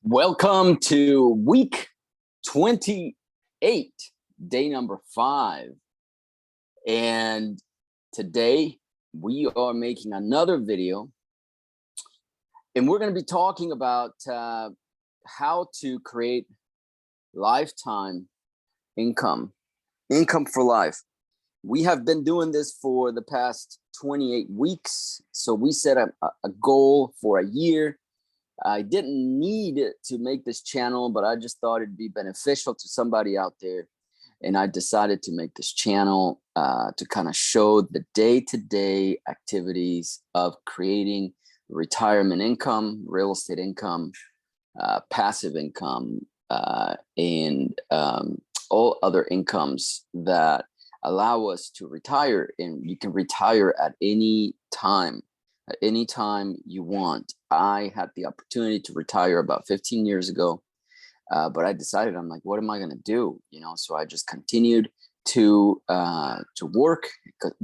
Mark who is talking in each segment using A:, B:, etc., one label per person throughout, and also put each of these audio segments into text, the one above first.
A: Welcome to week 28, day number 5. And today we are making another video, and we're going to be talking about how to create lifetime income for life. We have been doing this for the past 28 weeks. So we set a goal for a year. I didn't need to make this channel, but I just thought it'd be beneficial to somebody out there. And I decided to make this channel to kind of show the day-to-day activities of creating retirement income, real estate income, passive income, and all other incomes that allow us to retire. And you can retire at any time you want. I had the opportunity to retire about 15 years ago, but I decided, I'm like, what am I going to do? So I just continued to work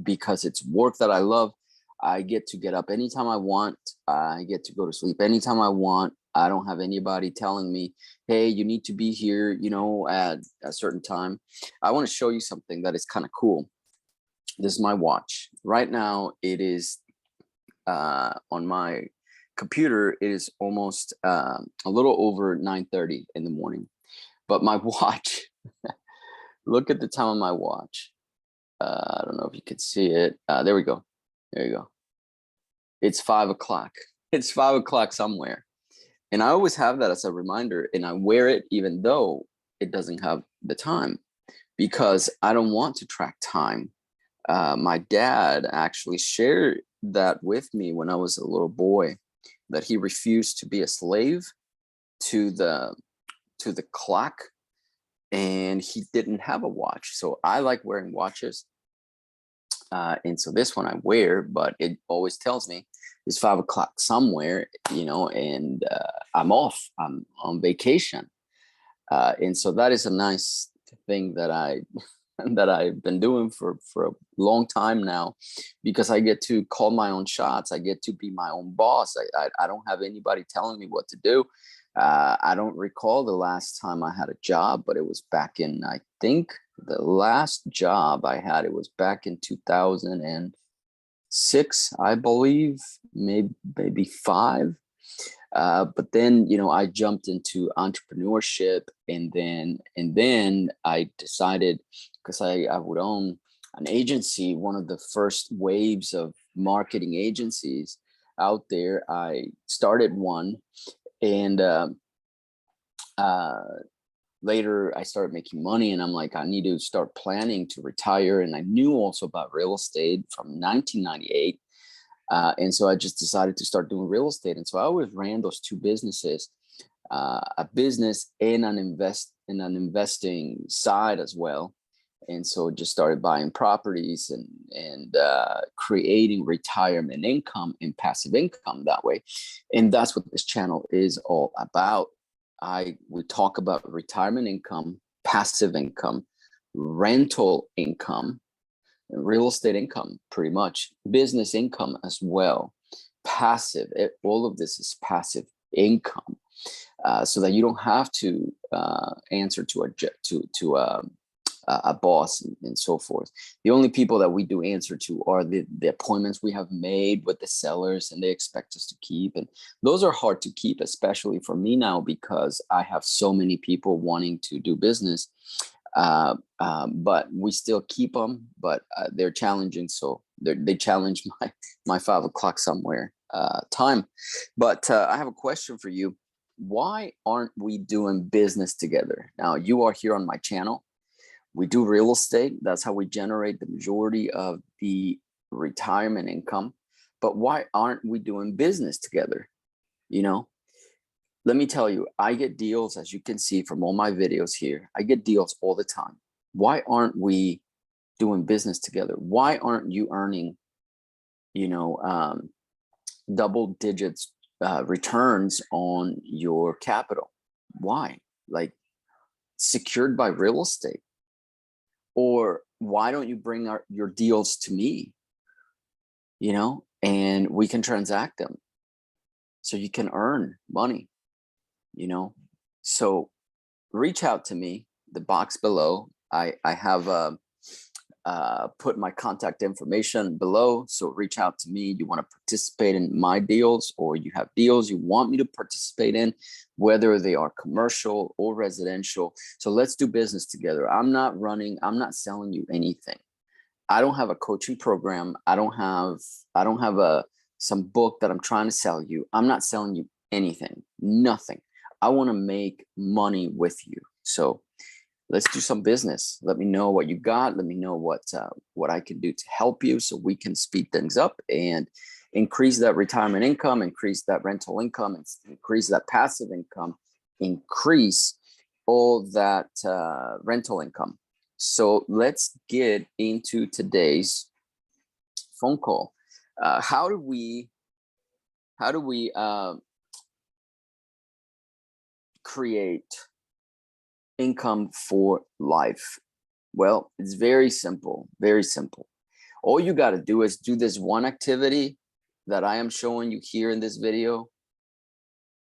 A: because it's work that I love. I get to get up anytime I want. I get to go to sleep anytime I want. I don't have anybody telling me, hey, you need to be here, at a certain time. I want to show you something that is kind of cool. This is my watch. Right now, it is on my computer. It is almost a little over 9:30 in the morning, but my watch, look at the time on my watch. I don't know if you can see it. There we go. There you go. It's 5 o'clock. It's 5 o'clock somewhere. And I always have that as a reminder, and I wear it even though it doesn't have the time, because I don't want to track time. My dad actually shared that with me when I was a little boy, that he refused to be a slave to the clock, and he didn't have a watch. So I like wearing watches, and so this one I wear, but it always tells me it's 5 o'clock somewhere, and I'm off. I'm on vacation, and so that is a nice thing that I've been doing for a long time now, because I get to call my own shots. I get to be my own boss. I don't have anybody telling me what to do. I don't recall the last time I had a job, but it was back in, I think the last job I had, it was back in 2006, I believe, maybe 5. But then, I jumped into entrepreneurship, and then I decided, because I would own an agency, one of the first waves of marketing agencies out there. I started one, and later I started making money, and I'm like, I need to start planning to retire. And I knew also about real estate from 1998. And so I just decided to start doing real estate. And so I always ran those two businesses, a business and an investing side as well. And so just started buying properties and creating retirement income and passive income that way. And that's what this channel is all about. We talk about retirement income, passive income, rental income, real estate income, pretty much business income as well. Passive, all of this is passive income, so that you don't have to answer to a boss and so forth. The only people that we do answer to are the appointments we have made with the sellers, and they expect us to keep. And those are hard to keep, especially for me now, because I have so many people wanting to do business. But we still keep them, but they're challenging. So they challenge my 5 o'clock somewhere time. But I have a question for you. Why aren't we doing business together? Now, you are here on my channel. We do real estate. That's how we generate the majority of the retirement income. But why aren't we doing business together? Let me tell you, I get deals, as you can see from all my videos here. I get deals all the time. Why aren't we doing business together? Why aren't you earning, double digits returns on your capital? Why? Like, secured by real estate? Or why don't you bring your deals to me, and we can transact them so you can earn money? you know. So reach out to me, the box below. I have put my contact information below. So reach out to me. You want to participate in my deals, or you have deals you want me to participate in, whether they are commercial or residential. So let's do business together. I'm not selling you anything. I don't have a coaching program. I don't have some book that I'm trying to sell you. I'm not selling you anything, nothing. I want to make money with you. So let's do some business. Let me know what you got. Let me know what I can do to help you, so we can speed things up and increase that retirement income, increase that rental income, and increase that passive income, increase all that rental income. So let's get into today's phone call. How do we create income for life? Well, it's very simple, very simple. All you got to do is do this one activity that I am showing you here in this video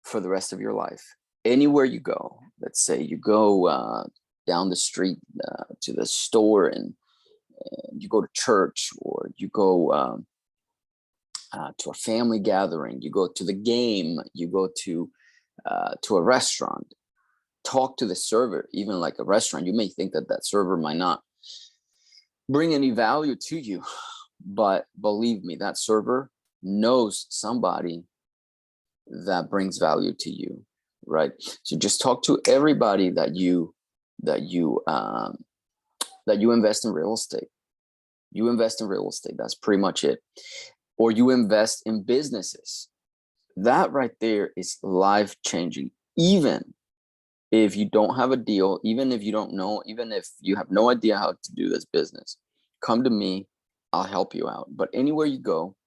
A: for the rest of your life. Anywhere you go, let's say you go down the street to the store, and you go to church, or you go to a family gathering, you go to the game, you go to a restaurant. Talk to the server. Even like a restaurant, you may think that server might not bring any value to you, but believe me, that server knows somebody that brings value to you, right? So just talk to everybody that you invest in real estate. You invest in real estate. That's pretty much it. Or you invest in businesses. That right there is life-changing. Even if you don't have a deal, even if you don't know, even if you have no idea how to do this business, come to me, I'll help you out. But anywhere you go,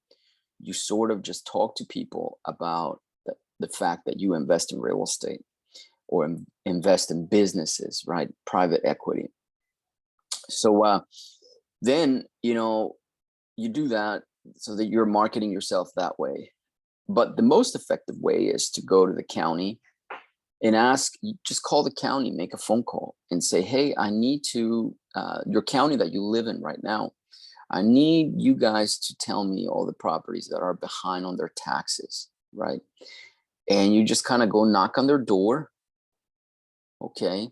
A: you sort of just talk to people about the fact that you invest in real estate, or invest in businesses, right? Private equity. So then, you do that so that you're marketing yourself that way. But the most effective way is to go to the county and ask. You just call the county, make a phone call and say, hey, I need to, your county that you live in right now, I need you guys to tell me all the properties that are behind on their taxes, right? And you just kind of go knock on their door, okay?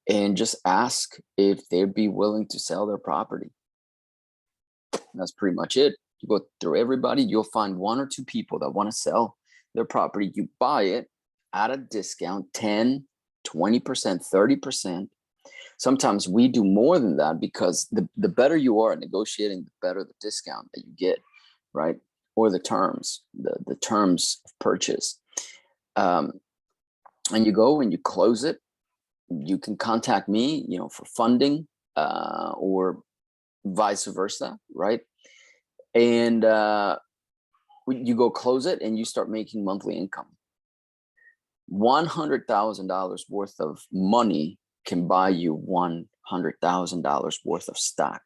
A: And just ask if they'd be willing to sell their property. That's pretty much it. You go through everybody, you'll find one or two people that want to sell their property. You buy it at a discount, 10, 20%, 30%. Sometimes we do more than that, because the better you are at negotiating, the better the discount that you get, right? Or the terms, the terms of purchase. And you go and you close it. You can contact me, for funding, or vice versa, right? And you go close it and you start making monthly income. $100,000 worth of money can buy you $100,000 worth of stock.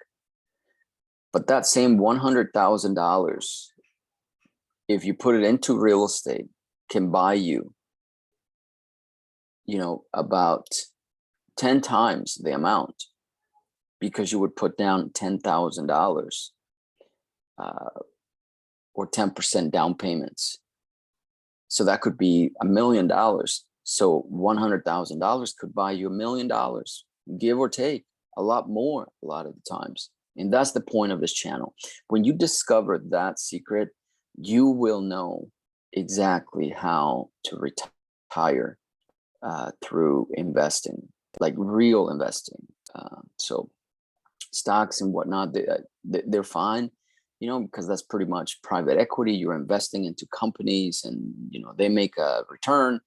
A: But that same $100,000, if you put it into real estate, can buy you, about 10 times the amount, because you would put down $10,000 or 10% down payments. So that could be $1 million. So $100,000 could buy you $1 million, give or take, a lot more, a lot of the times. And that's the point of this channel. When you discover that secret, you will know exactly how to retire through investing, like real investing. So stocks and whatnot, they're fine, because that's pretty much private equity. You're investing into companies, and they make a return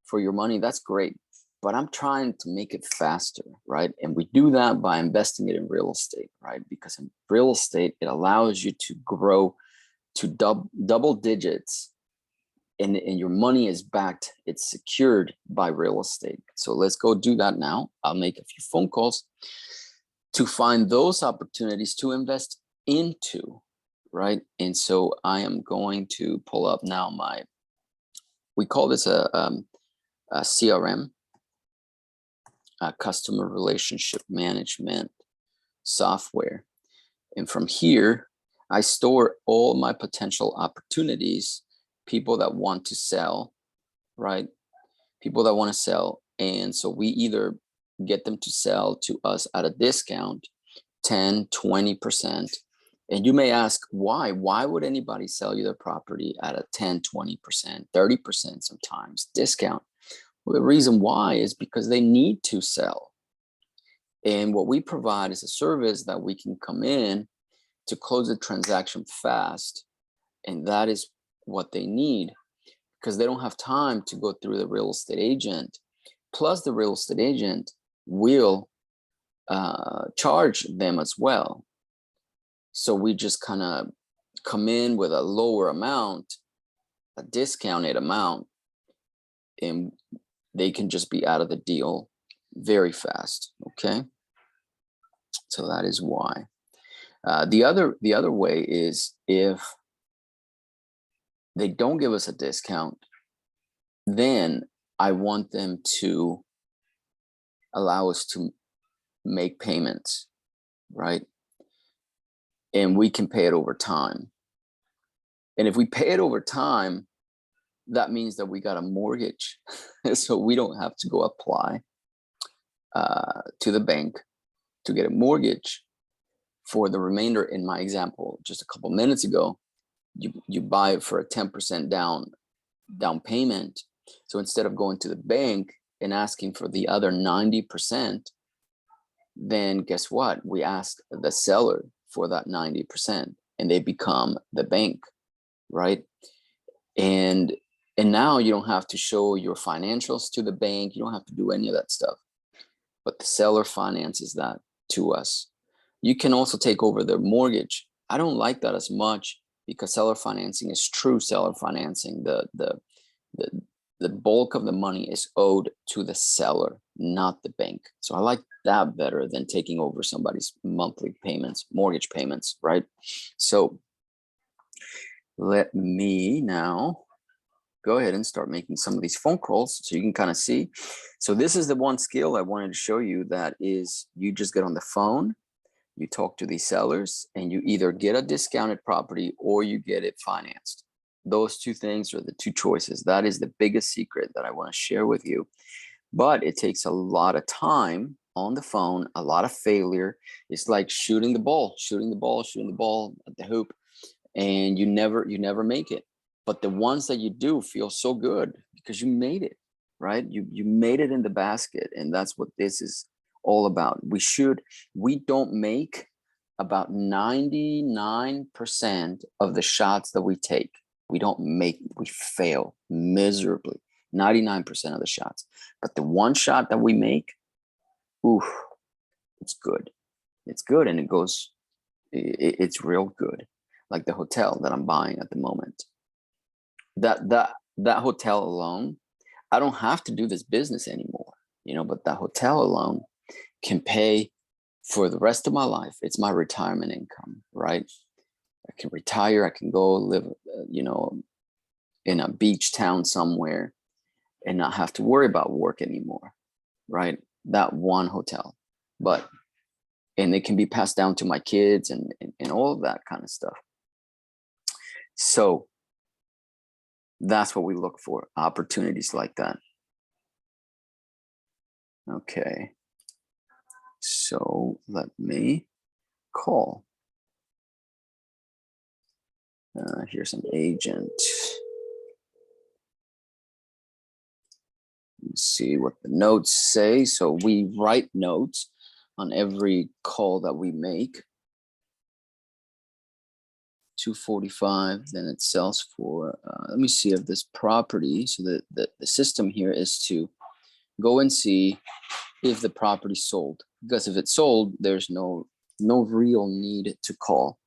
A: for your money. That's great. But I'm trying to make it faster, right? And we do that by investing it in real estate, right? Because in real estate, it allows you to grow to double digits, and your money is backed, it's secured by real estate. So let's go do that now. I'll make a few phone calls to find those opportunities to invest into, right? And so I am going to pull up now we call this a CRM, customer relationship management software. And from here, I store all my potential opportunities, people that want to sell, right? People that want to sell. And so we either get them to sell to us at a discount, 10, 20%. And you may ask, why? Why would anybody sell you their property at a 10, 20%, 30% sometimes discount? Well, the reason why is because they need to sell. And what we provide is a service that we can come in to close the transaction fast. And that is what they need, because they don't have time to go through the real estate agent. Plus, the real estate agent will charge them as well. So we just kind of come in with a lower amount, a discounted amount, and they can just be out of the deal very fast. Okay, so that is why. The other way is if they don't give us a discount, then I want them to allow us to make payments, right? And we can pay it over time. And if we pay it over time, that means that we got a mortgage. So we don't have to go apply to the bank to get a mortgage for the remainder. In my example, just a couple minutes ago, you buy it for a 10% down payment. So instead of going to the bank and asking for the other 90%, then guess what? We ask the seller for that 90%, and they become the bank, right? And now you don't have to show your financials to the bank. You don't have to do any of that stuff, but the seller finances that to us. You can also take over their mortgage. I don't like that as much, because seller financing is true seller financing. The bulk of the money is owed to the seller, not the bank. So I like that better than taking over somebody's monthly payments, mortgage payments, right? So let me now go ahead and start making some of these phone calls so you can kind of see. So this is the one skill I wanted to show you, that is, you just get on the phone, you talk to these sellers, and you either get a discounted property or you get it financed. Those two things are the two choices. That is the biggest secret that I want to share with you. But it takes a lot of time on the phone, a lot of failure. It's like shooting the ball at the hoop, and you never make it. But the ones that you do feel so good because you made it, right? You made it in the basket, and that's what this is all about. We don't make about 99% of the shots that we take. We fail miserably 99% of the shots. But the one shot that we make, oof, it's good. It's good, and it's real good. Like the hotel that I'm buying at the moment. That hotel alone, I don't have to do this business anymore, but that hotel alone can pay for the rest of my life. It's my retirement income, right? I can retire. I can go live, in a beach town somewhere and not have to worry about work anymore, right? That one hotel, and it can be passed down to my kids and all of that kind of stuff. So that's what we look for, opportunities like that. Okay. So let me call. Here's an agent. Let's see what the notes say. So we write notes on every call that we make. 245, then it sells for, let me see if this property, so the system here is to go and see if the property sold, because if it's sold, there's no real need to call.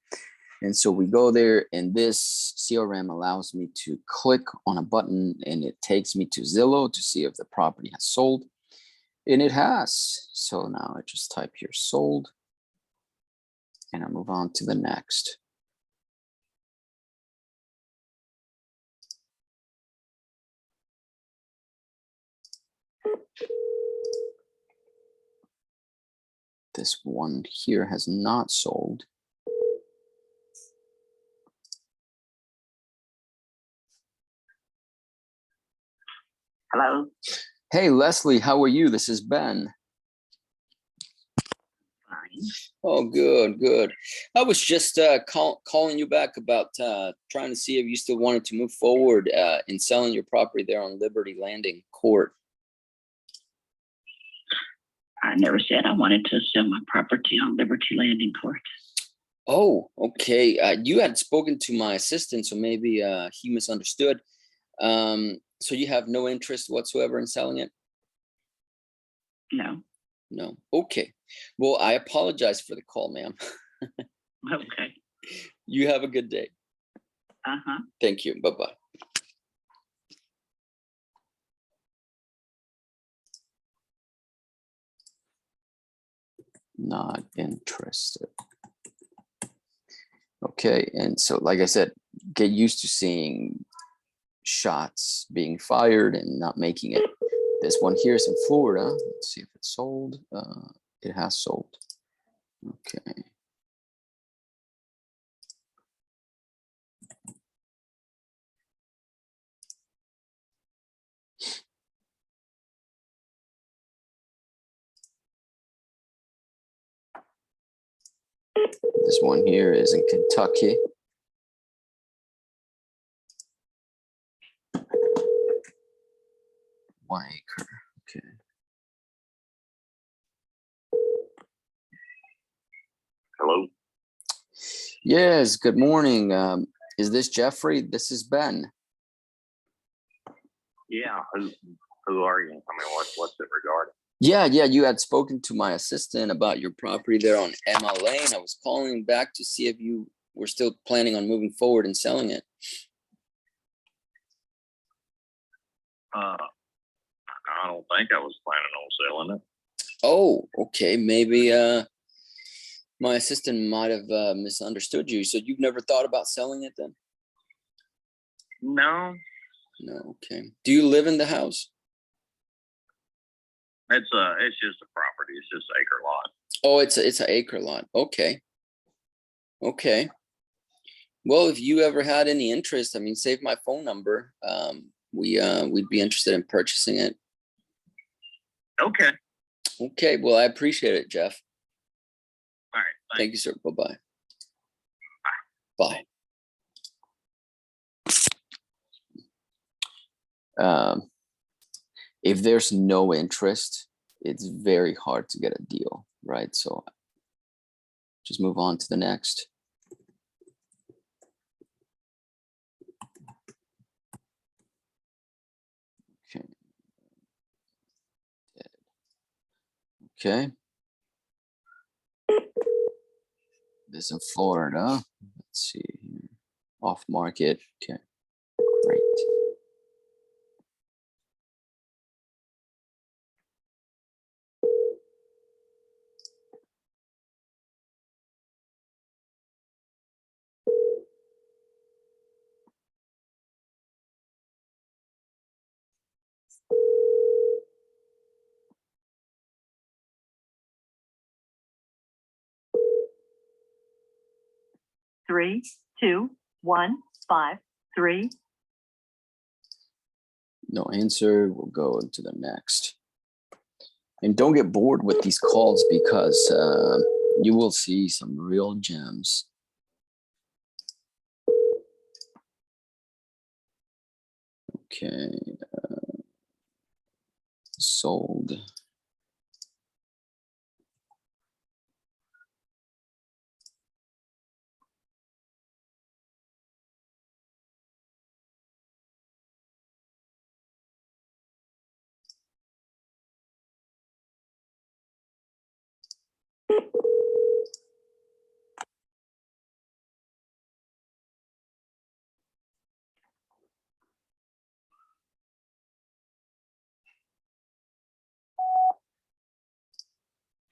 A: And so we go there, and this CRM allows me to click on a button, and it takes me to Zillow to see if the property has sold, and it has. So now I just type here sold, and I move on to the next. This one here has not sold.
B: Hello.
A: Hey, Leslie, how are you? This is Ben.
B: Fine.
A: Oh, good, good. I was just calling you back about trying to see if you still wanted to move forward in selling your property there on Liberty Landing Court.
B: I never said I wanted to sell my property on Liberty Landing Court.
A: Oh, okay. You had spoken to my assistant, so maybe he misunderstood. So you have no interest whatsoever in selling it?
B: No.
A: No. Okay. Well, I apologize for the call, ma'am.
B: Okay.
A: You have a good day.
B: Uh-huh.
A: Thank you. Bye-bye. Not interested. Okay. And so, like I said, get used to seeing shots being fired and not making it. This one here is in Florida. Let's see if it's sold. It has sold. Okay. This one here is in Kentucky. One acre. Okay.
C: Hello.
A: Yes. Good morning. Is this Jeffrey? This is Ben.
C: Yeah. Who are you? I mean, what's it regarding?
A: Yeah. You had spoken to my assistant about your property there on Emma Lane. I was calling back to see if you were still planning on moving forward and selling it.
C: I don't think I was planning on selling it.
A: Oh, okay. Maybe my assistant might have misunderstood you. So you've never thought about selling it then?
C: No,
A: No. Okay. Do you live in the house?
C: it's just a property. It's just acre lot.
A: Oh, it's an acre lot. Okay. Okay. Well, if you ever had any interest, I mean, save my phone number. We'd be interested in purchasing it.
C: Okay.
A: Okay. Well, I appreciate it, Jeff.
C: All right.
A: Thank you, sir. Bye-bye. Bye. If there's no interest, it's very hard to get a deal, right? So just move on to the next. Okay. Okay. This in Florida. Let's see here. Off market. Okay. Great.
D: Three, 2, 1, 5, 3.
A: No answer. We'll go into the next. And don't get bored with these calls because you will see some real gems. Okay. Sold.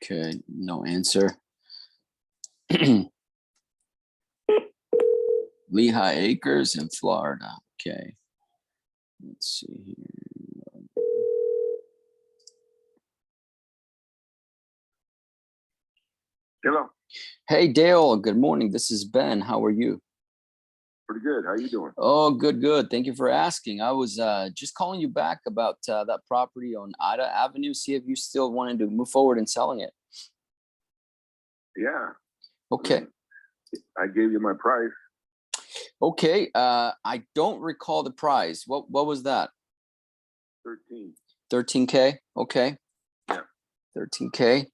A: Okay, no answer. Lehigh Acres in Florida. Okay. Let's see here.
E: Hello.
A: Hey, Dale. Good morning. This is Ben. How are you?
E: Pretty good. How you doing?
A: Oh, good, good. Thank you for asking. I was just calling you back about that property on Ida Avenue. See if you still wanted to move forward in selling it.
E: Yeah.
A: Okay.
E: I gave you my price.
A: Okay. I don't recall the price. What was that?
E: 13.
A: 13K. Okay.
E: Yeah.
A: 13K.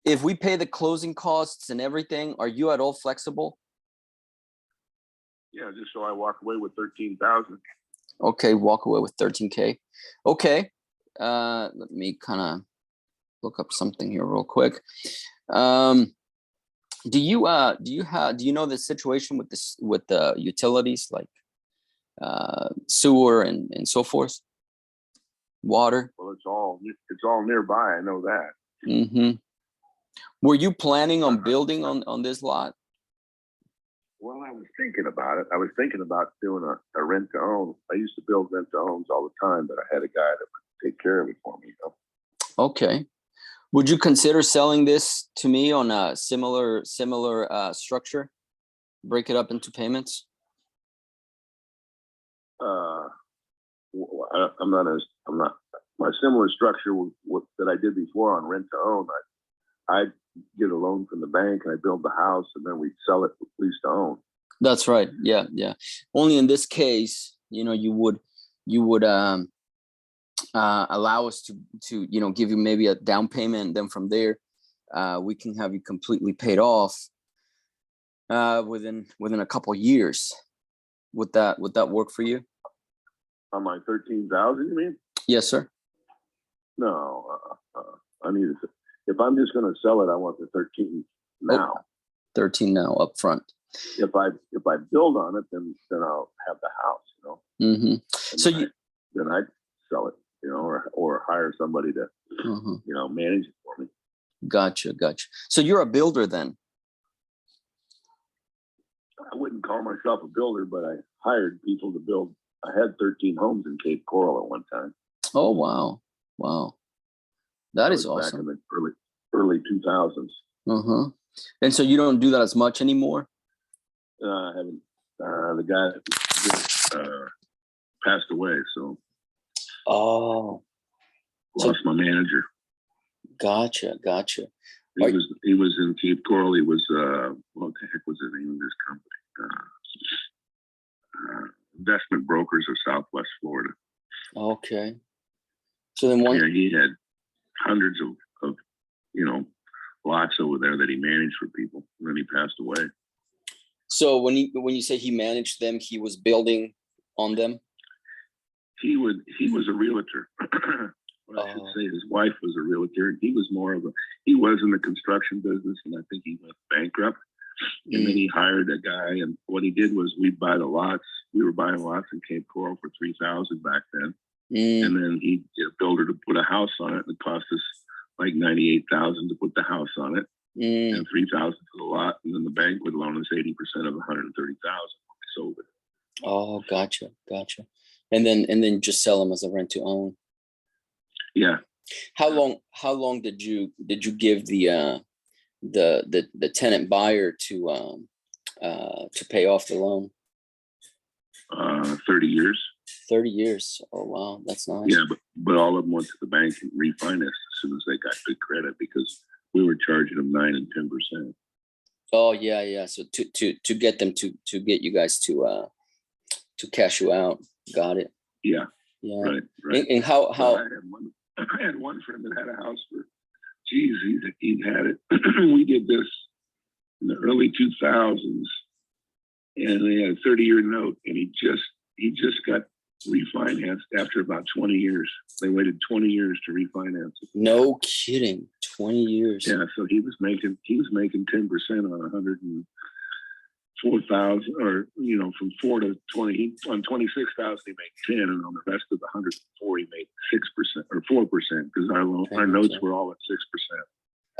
A: If we pay the closing costs and everything, are you at all flexible?
E: Yeah, just so I walk away with 13,000.
A: Okay, walk away with 13K. Okay. Let me kind of look up something here real quick. Do you know the situation with this with the utilities like sewer and so forth? Water?
E: Well, it's all nearby. I know that.
A: Mm-hmm. Were you planning on building on this lot?
E: Well, I was thinking about it. I was thinking about doing a rent to own. I used to build rent to owns all the time, but I had a guy that would take care of it for me. You know?
A: Okay. Would you consider selling this to me on a similar structure? Break it up into payments?
E: I'm not. My similar structure that I did before on rent to own. I get a loan from the bank and I build the house and then we sell it with lease to own.
A: That's right. Yeah, yeah. Only in this case, you would allow us to give you maybe a down payment, and then from there we can have you completely paid off within a couple years. Would that work for you?
E: On my 13,000, you mean?
A: Yes, sir.
E: No, I need it. If I'm just going to sell it, I want the 13 now.
A: 13 now up front.
E: If I build on it, then I'll have the house, you know.
A: Mm-hmm. So
E: then I sell it, you know, or hire somebody to, manage it for me.
A: Gotcha. So you're a builder then?
E: I wouldn't call myself a builder, but I hired people to build. I had 13 homes in Cape Coral at one time.
A: Oh, wow. That is awesome.
E: Back in the early 2000s.
A: Uh-huh. And so you don't do that as much anymore?
E: I haven't. The guy passed away, so.
A: Oh.
E: Lost my manager.
A: Gotcha.
E: He was in Cape Coral. He was what the heck was the name of this company? Investment Brokers of Southwest Florida.
A: Okay. So then
E: he had hundreds of lots over there that he managed for people. And then he passed away.
A: So when you say he managed them, he was building on them?
E: He was a realtor. I should say his wife was a realtor, and he was he was in the construction business, and I think he went bankrupt. And then he hired a guy, and what he did was we'd buy the lots. We were buying lots in Cape Coral for $3,000 back then. And then he'd get a builder to put a house on it. It cost us like $98,000 to put the house on it, and $3,000 for the lot. And then the bank would loan us 80% of $130,000 when we sold it.
A: Oh, gotcha. And then just sell them as a rent to own.
E: Yeah.
A: How long did you give the tenant buyer to pay off the loan?
E: 30 years.
A: 30 years. Oh, wow. That's nice.
E: Yeah, but all of them went to the bank and refinanced as soon as they got good credit because we were charging them 9% and 10%. Oh, yeah. So to get them to get you guys to cash you out. Got it. Yeah. Right. And how I had one friend that had a house for, he'd had it. We did this in the early 2000s, and they had a 30-year note, and he just got refinanced after about 20 years. They waited 20 years to refinance it. No kidding. 20 years. Yeah, so he was making 10% on 104,000, or from 4 to 20. On 26,000 he made 10, and on the rest of the 104 he made 6% or 4% because our notes were all at 6%.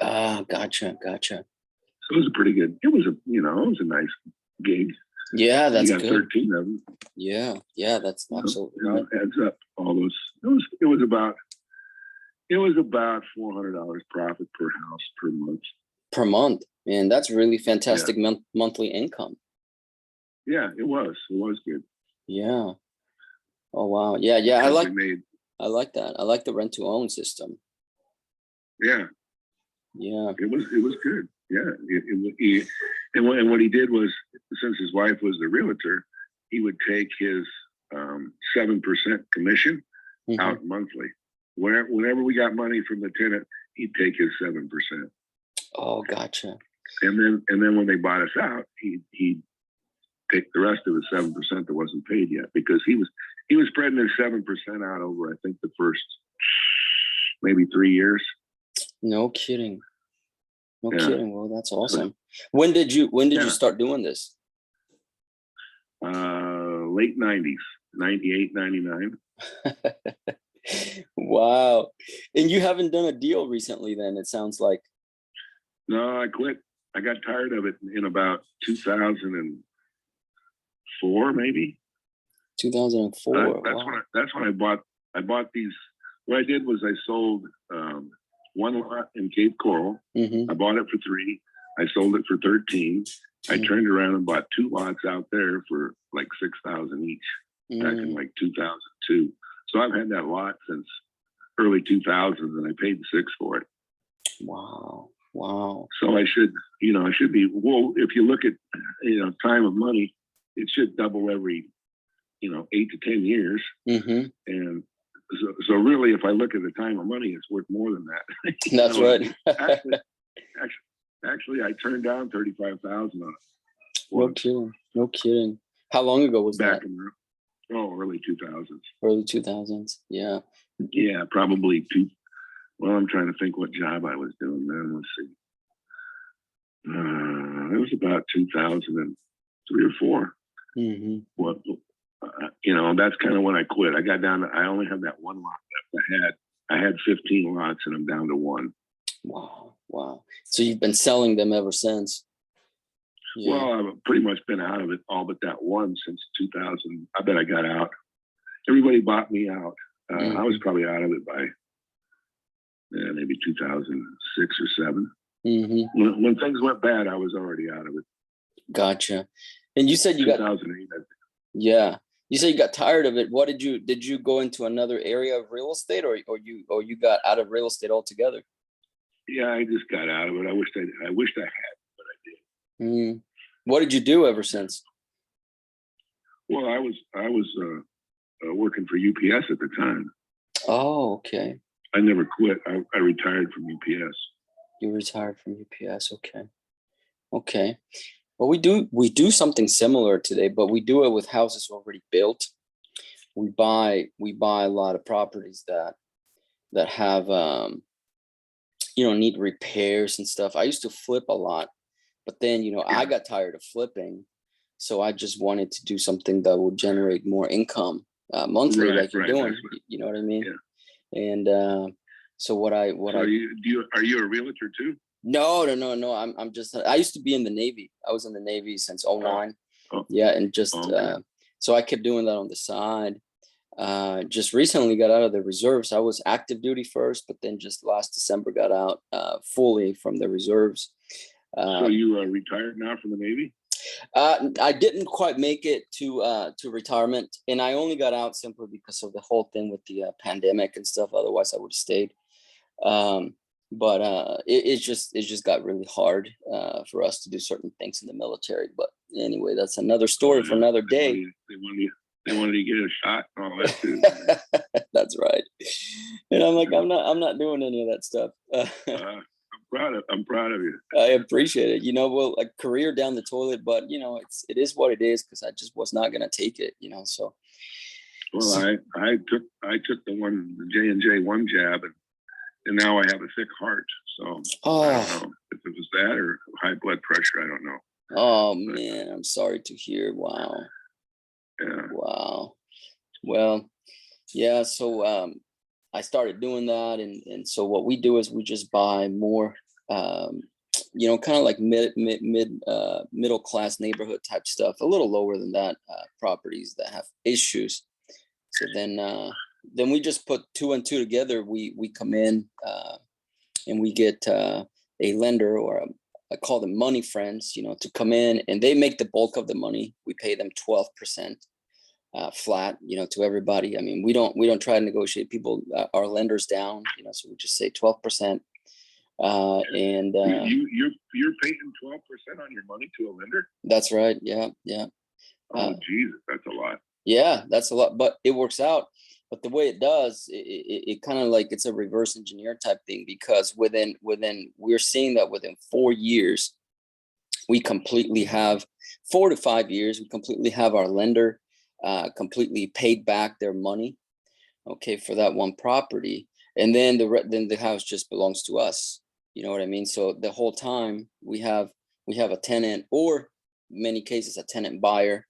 E: Ah, gotcha. So it was a pretty good. It was a nice gig. Yeah, that's good. 13 of them. Yeah, that's absolutely right. Adds up all those. It was about $400 profit per house per month.
A: per month. Man, that's really fantastic monthly income.
E: Yeah, it was good.
A: Yeah. Oh wow. Yeah. I
E: Because
A: like
E: we made,
A: I like that. I like the rent to own system.
E: yeah,
A: Yeah.
E: it was good. Yeah, and what he did was, since his wife was the realtor, he would take his 7% commission
A: Mhm.
E: out monthly. Whenever we got money from the tenant, he'd take his 7%.
A: Oh, gotcha.
E: And then when they bought us out, he'd take the rest of the 7% that wasn't paid yet, because he was spreading his 7% out over, I think, the first maybe 3 years.
A: No kidding. No
E: Yeah.
A: kidding. Well, that's awesome. When did you
E: Yeah.
A: start doing this?
E: Late 90s, 98, 99.
A: Wow. And you haven't done a deal recently then, it sounds like.
E: No, I quit. I got tired of it in about 2004, maybe.
A: 2004.
E: That's when I bought these. What I did was I sold one lot in Cape Coral.
A: Mm-hmm.
E: I bought it for 3. I sold it for 13. I turned around and bought 2 lots out there for like 6,000 each back in like 2002. So I've had that lot since early 2000s, and I paid 6 for it.
A: Wow.
E: So I should be, well, if you look at, time of money, it should double every, 8 to 10 years.
A: Mm-hmm.
E: And so really, if I look at the time of money, it's worth more than that.
A: That's right.
E: Actually, I turned down 35,000 on it.
A: No kidding. How long ago was
E: Back
A: that?
E: in the early 2000s.
A: Early 2000s. Yeah.
E: Yeah, probably 2. Well, I'm trying to think what job I was doing then. Let's see. It was about 2003 or 4.
A: Mm-hmm.
E: What, that's kind of when I quit. I got down to, I only have that 1 lot left. I had 15 lots, and I'm down to 1.
A: Wow. So you've been selling them ever since? Yeah.
E: Well, I've pretty much been out of it all but that 1 since 2000. I bet I got out. Everybody bought me out. I was probably out of it by maybe 2006 or 7.
A: Mm-hmm.
E: When things went bad, I was already out of it.
A: Gotcha. And you said you
E: 2008.
A: Yeah. You said you got tired of it. What did you go into another area of real estate, or you got out of real estate altogether?
E: Yeah, I just got out of it. I wished I had, but I did.
A: What did you do ever since?
E: Well, I was working for UPS at the time.
A: Oh, okay.
E: I never quit. I retired from UPS.
A: You retired from UPS. Okay. Well, we do something similar today, but we do it with houses already built. We buy a lot of properties that have need repairs and stuff. I used to flip a lot, but then I got tired of flipping, so I just wanted to do something that would generate more income monthly, like you're doing. You know what I mean? Yeah. And so are
E: you a realtor too?
A: No. I'm just, I used to be in the Navy. I was in the Navy since 2009. Yeah. And just, so I kept doing that on the side. Just recently got out of the reserves. I was active duty first, but then just last December got out fully from the reserves.
E: So you are retired now from the Navy?
A: I didn't quite make it to retirement, and I only got out simply because of the whole thing with the pandemic and stuff. Otherwise I would have stayed. But it just got really hard for us to do certain things in the military. But anyway, that's another story for another day.
E: They wanted to get a shot and all that too.
A: That's right. And I'm like, I'm not doing any of that stuff.
E: I'm proud of you.
A: I appreciate it. Well, a career down the toilet, but it is what it is, because I just was not gonna take it. So.
E: Well, I took the J&J 1 jab, and now I have a thick heart. So I don't know if it was that or high blood pressure. I don't know.
A: Oh man, I'm sorry to hear. Wow.
E: Yeah.
A: Wow. Well, yeah. So I started doing that, and so what we do is we just buy more, kind of like middle class neighborhood type stuff, a little lower than that, properties that have issues. So then we just put 2 and 2 together. We come in and we get a lender or I call them money friends, you know, to come in, and they make the bulk of the money. We pay them 12% flat, you know, to everybody. I mean, we don't try to negotiate people, our lenders down, you know, so we just say 12%. And
E: you're paying 12% on your money to a lender?
A: that's right. Yeah.
E: Oh, Jesus, that's a lot.
A: Yeah, that's a lot, but it works out. But the way it does, it kind of like it's a reverse engineer type thing, because within we're seeing that within 4 years, we completely have 4 to 5 years, we completely have our lender completely paid back their money, okay, for that one property, and then the house just belongs to us. You know what I mean? So the whole time we have a tenant, or many cases a tenant buyer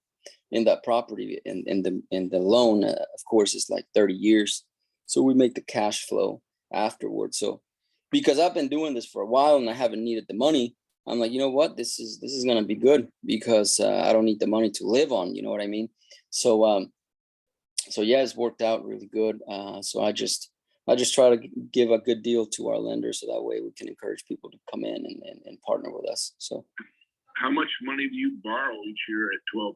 A: in that property, and the loan, of course, is like 30 years. So we make the cash flow afterwards. So because I've been doing this for a while and I haven't needed the money, I'm like, you know what, this is gonna be good, because I don't need the money to live on. You know what I mean? So so yeah, it's worked out really good. So I just try to give a good deal to our lenders, so that way we can encourage people to come in and partner with us. So
E: how much money do you borrow each year at 12%?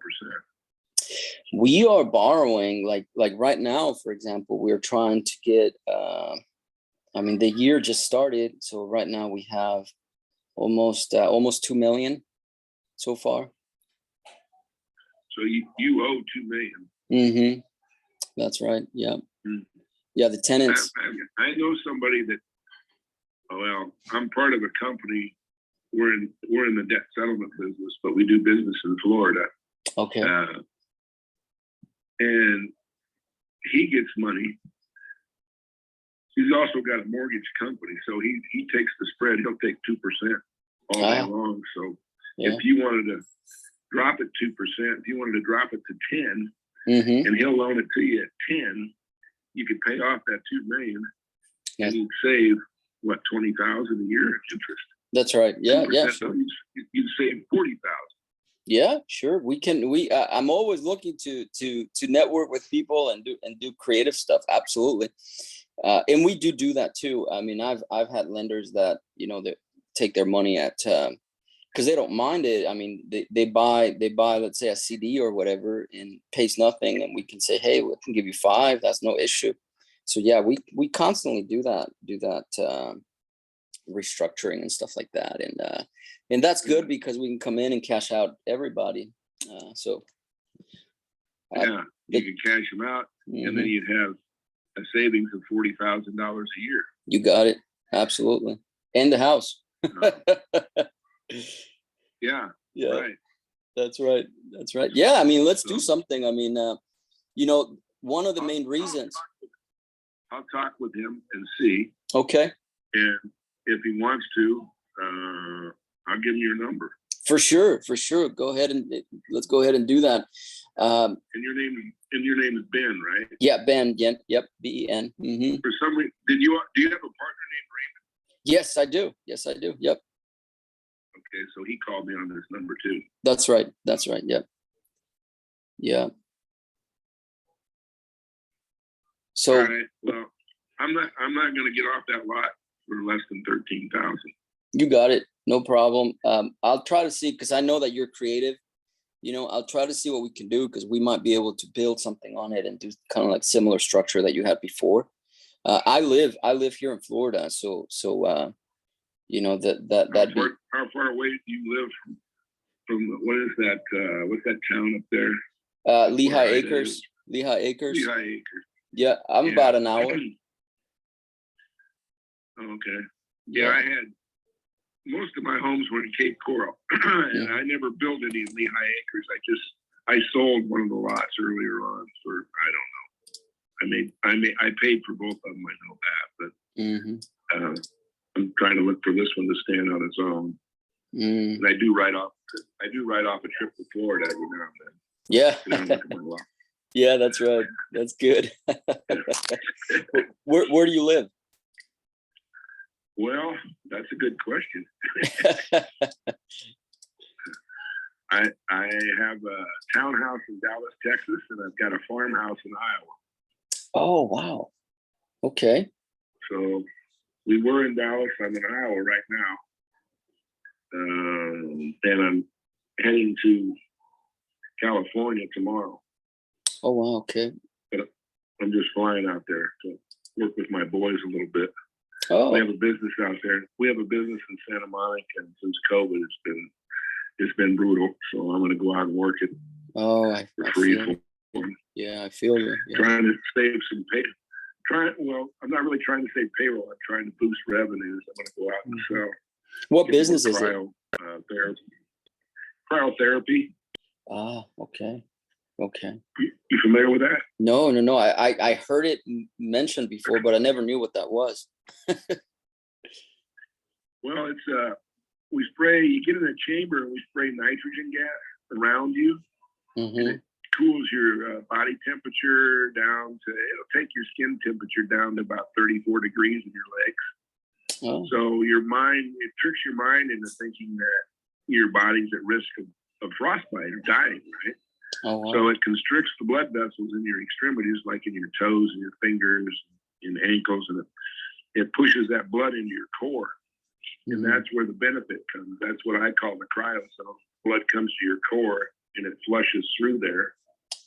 A: we are borrowing, like right now, for example, we're trying to get, I mean, the year just started, so right now we have almost 2 million so far.
E: So you owe 2 million.
A: Mm-hmm. That's right. Yeah.
E: Mm.
A: Yeah, the tenants.
E: I know somebody that, well, I'm part of a company. We're in the debt settlement business, but we do business in Florida.
A: Okay.
E: And he gets money. He's also got a mortgage company, so he takes the spread. He'll take 2% all day long. So
A: yeah.
E: if you wanted to drop it 2%, if you wanted to drop it to 10,
A: Mm-hmm.
E: and he'll loan it to you at 10, you could pay off that 2 million,
A: Yes.
E: and you'd save what, 20,000 a year in interest.
A: That's right. Yeah. Yeah. Sure.
E: You'd save 40,000.
A: Yeah, sure. We can. I'm always looking to network with people and do creative stuff. Absolutely. And we do that too. I mean, I've had lenders that, you know, that take their money at, because they don't mind it. I mean, they buy, let's say, a CD or whatever, and pays nothing, and we can say, hey, we can give you 5. That's no issue. So yeah, we constantly do that restructuring and stuff like that, and that's good, because we can come in and cash out everybody. So
E: yeah, you can cash them out,
A: mm-hmm.
E: and then you'd have a savings of $40,000 a year.
A: You got it. Absolutely. And the house.
E: Yeah.
A: Yeah.
E: Right.
A: That's right. That's right. Yeah. I mean, let's do something. I mean, you know, one of the main reasons.
E: I'll talk with him and see.
A: Okay.
E: And if he wants to, I'll give him your number.
A: For sure. For sure. Go ahead and let's go ahead and do that.
E: And your name is Ben, right?
A: Yeah, Ben. Yep. Ben. Mm-hmm.
E: For some reason, do you have a partner named Raymond?
A: Yes, I do. Yes, I do. Yep.
E: Okay, so he called me on this number too.
A: That's right. That's right. Yep. Yeah. So.
E: All right. Well, I'm not going to get off that lot for less than 13,000.
A: You got it. No problem. I'll try to see, because I know that you're creative. You know, I'll try to see what we can do, because we might be able to build something on it and do kind of like similar structure that you had before. I live here in Florida, so you know,
E: how far away do you live from what is that? What's that town up there?
A: Lehigh Acres. Lehigh Acres.
E: Lehigh Acres.
A: Yeah, I'm about an hour.
E: Okay. Yeah, I had most of my homes were in Cape Coral, and I never built any in Lehigh Acres. I sold one of the lots earlier on for, I don't know. I paid for both of them. I know that, but I'm trying to look for this one to stand on its own. And I do write off a trip to Florida every now and then.
A: Yeah.
E: Look at my lot.
A: Yeah, that's right. That's good. Where do you live?
E: Well, that's a good question. I have a townhouse in Dallas, Texas, and I've got a farmhouse in Iowa.
A: Oh, wow. Okay.
E: So we were in Dallas. I'm in Iowa right now. and I'm heading to California tomorrow.
A: Oh, wow. Okay.
E: But I'm just flying out there to work with my boys a little bit.
A: Oh,
E: We have a business out there. We have a business in Santa Monica, and since COVID, it's been brutal. So I'm going to go out and work it
A: oh, I
E: for free.
A: feel you. Yeah, I feel you. Yeah.
E: Trying to save some pay. Well, I'm not really trying to save payroll. I'm trying to boost revenues. I'm going to go out and sell.
A: What
E: get
A: business
E: more
A: is it?
E: Therapy. Cryotherapy.
A: Ah, okay. Okay.
E: You familiar with that?
A: No. I heard it mentioned before, but I never knew what that was.
E: Well, it's we spray. You get in a chamber and we spray nitrogen gas around you, and
A: Mm-hmm.
E: it cools your body temperature down to. It'll take your skin temperature down to about 34 degrees in your legs.
A: Oh,
E: So your mind, it tricks your mind into thinking that your body's at risk of frostbite or dying, right?
A: oh, wow.
E: So it constricts the blood vessels in your extremities, like in your toes and your fingers and ankles, and it pushes that blood into your core. And
A: Mhm.
E: that's where the benefit comes. That's what I call the cryozone. Blood comes to your core and it flushes through there.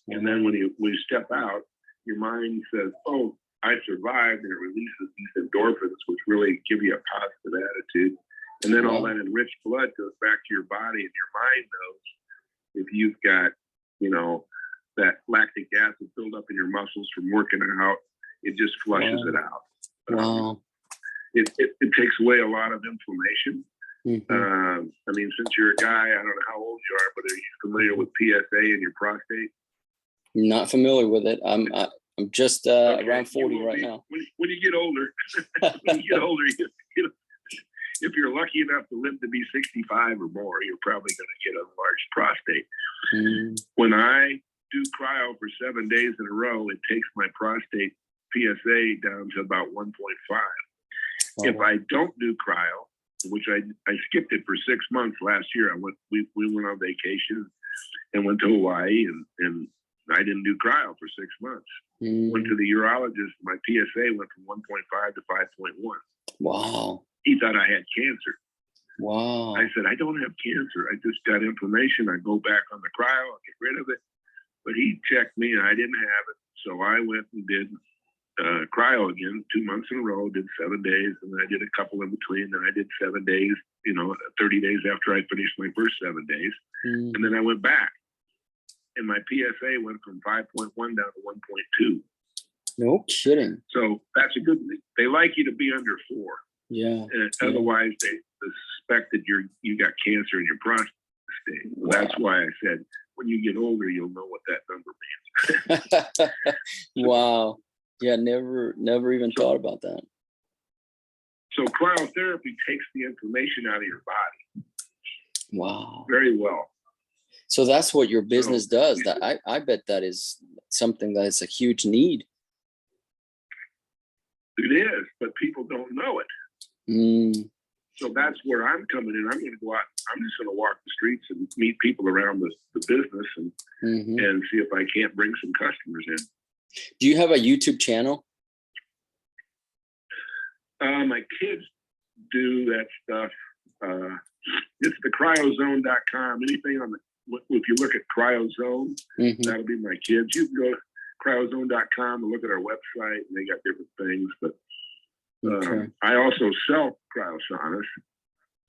E: And then when you step out, your mind says, "Oh, I survived," and it releases these endorphins, which really give you a positive attitude. And then all
A: Wow.
E: that enriched blood goes back to your body, and your mind knows if you've got, that lactic acid built up in your muscles from working out, it just flushes
A: Wow.
E: it out.
A: Wow.
E: It takes away a lot of inflammation.
A: Mhm.
E: I mean, since you're a guy, I don't know how old you are, but are you familiar with PSA and your prostate?
A: Not familiar with it. I'm just
E: Okay,
A: around
E: you
A: 40
E: will
A: right
E: be
A: now.
E: When you get older, if you're lucky enough to live to be 65 or more, you're probably going to get a large prostate.
A: Mm.
E: When I do cryo for 7 days in a row, it takes my prostate PSA down to about 1.5. If
A: Wow.
E: I don't do cryo, which I skipped it for 6 months last year, we went on vacation and went to Hawaii, and I didn't do cryo for 6 months. Went to
A: Mm.
E: the urologist. My PSA went from 1.5 to 5.1.
A: Wow.
E: He thought I had cancer.
A: Wow.
E: I said, "I don't have cancer. I just got inflammation. I go back on the cryo. I'll get rid of it." But he checked me and I didn't have it. So I went and did cryo again 2 months in a row, did 7 days. And then I did a couple in between. Then I did 7 days, 30 days after I finished my first 7 days.
A: Mm.
E: And then I went back. And my PSA went from 5.1 down to 1.2.
A: No kidding.
E: So that's a good thing. They like you to be under 4.
A: Yeah.
E: And otherwise, they suspect that you got cancer in your prostate.
A: Wow.
E: That's why I said, when you get older, you'll know what that number means.
A: Wow. Yeah, never even thought about that.
E: So cryotherapy takes the inflammation out of your body
A: Wow.
E: very well.
A: So that's what your business does. That I bet that is something that is a huge need.
E: It is, but people don't know it.
A: Mm.
E: So that's where I'm coming in. I'm going to go out. I'm just going to walk the streets and meet people around the business and
A: Mhm.
E: and see if I can't bring some customers in.
A: Do you have a YouTube channel?
E: My kids do that stuff. It's the cryozone.com. Anything on if you look at cryozone,
A: Mhm.
E: that'll be my kids. You can go to cryozone.com and look at our website, and they got different things. But
A: Okay.
E: I also sell cryosaunas,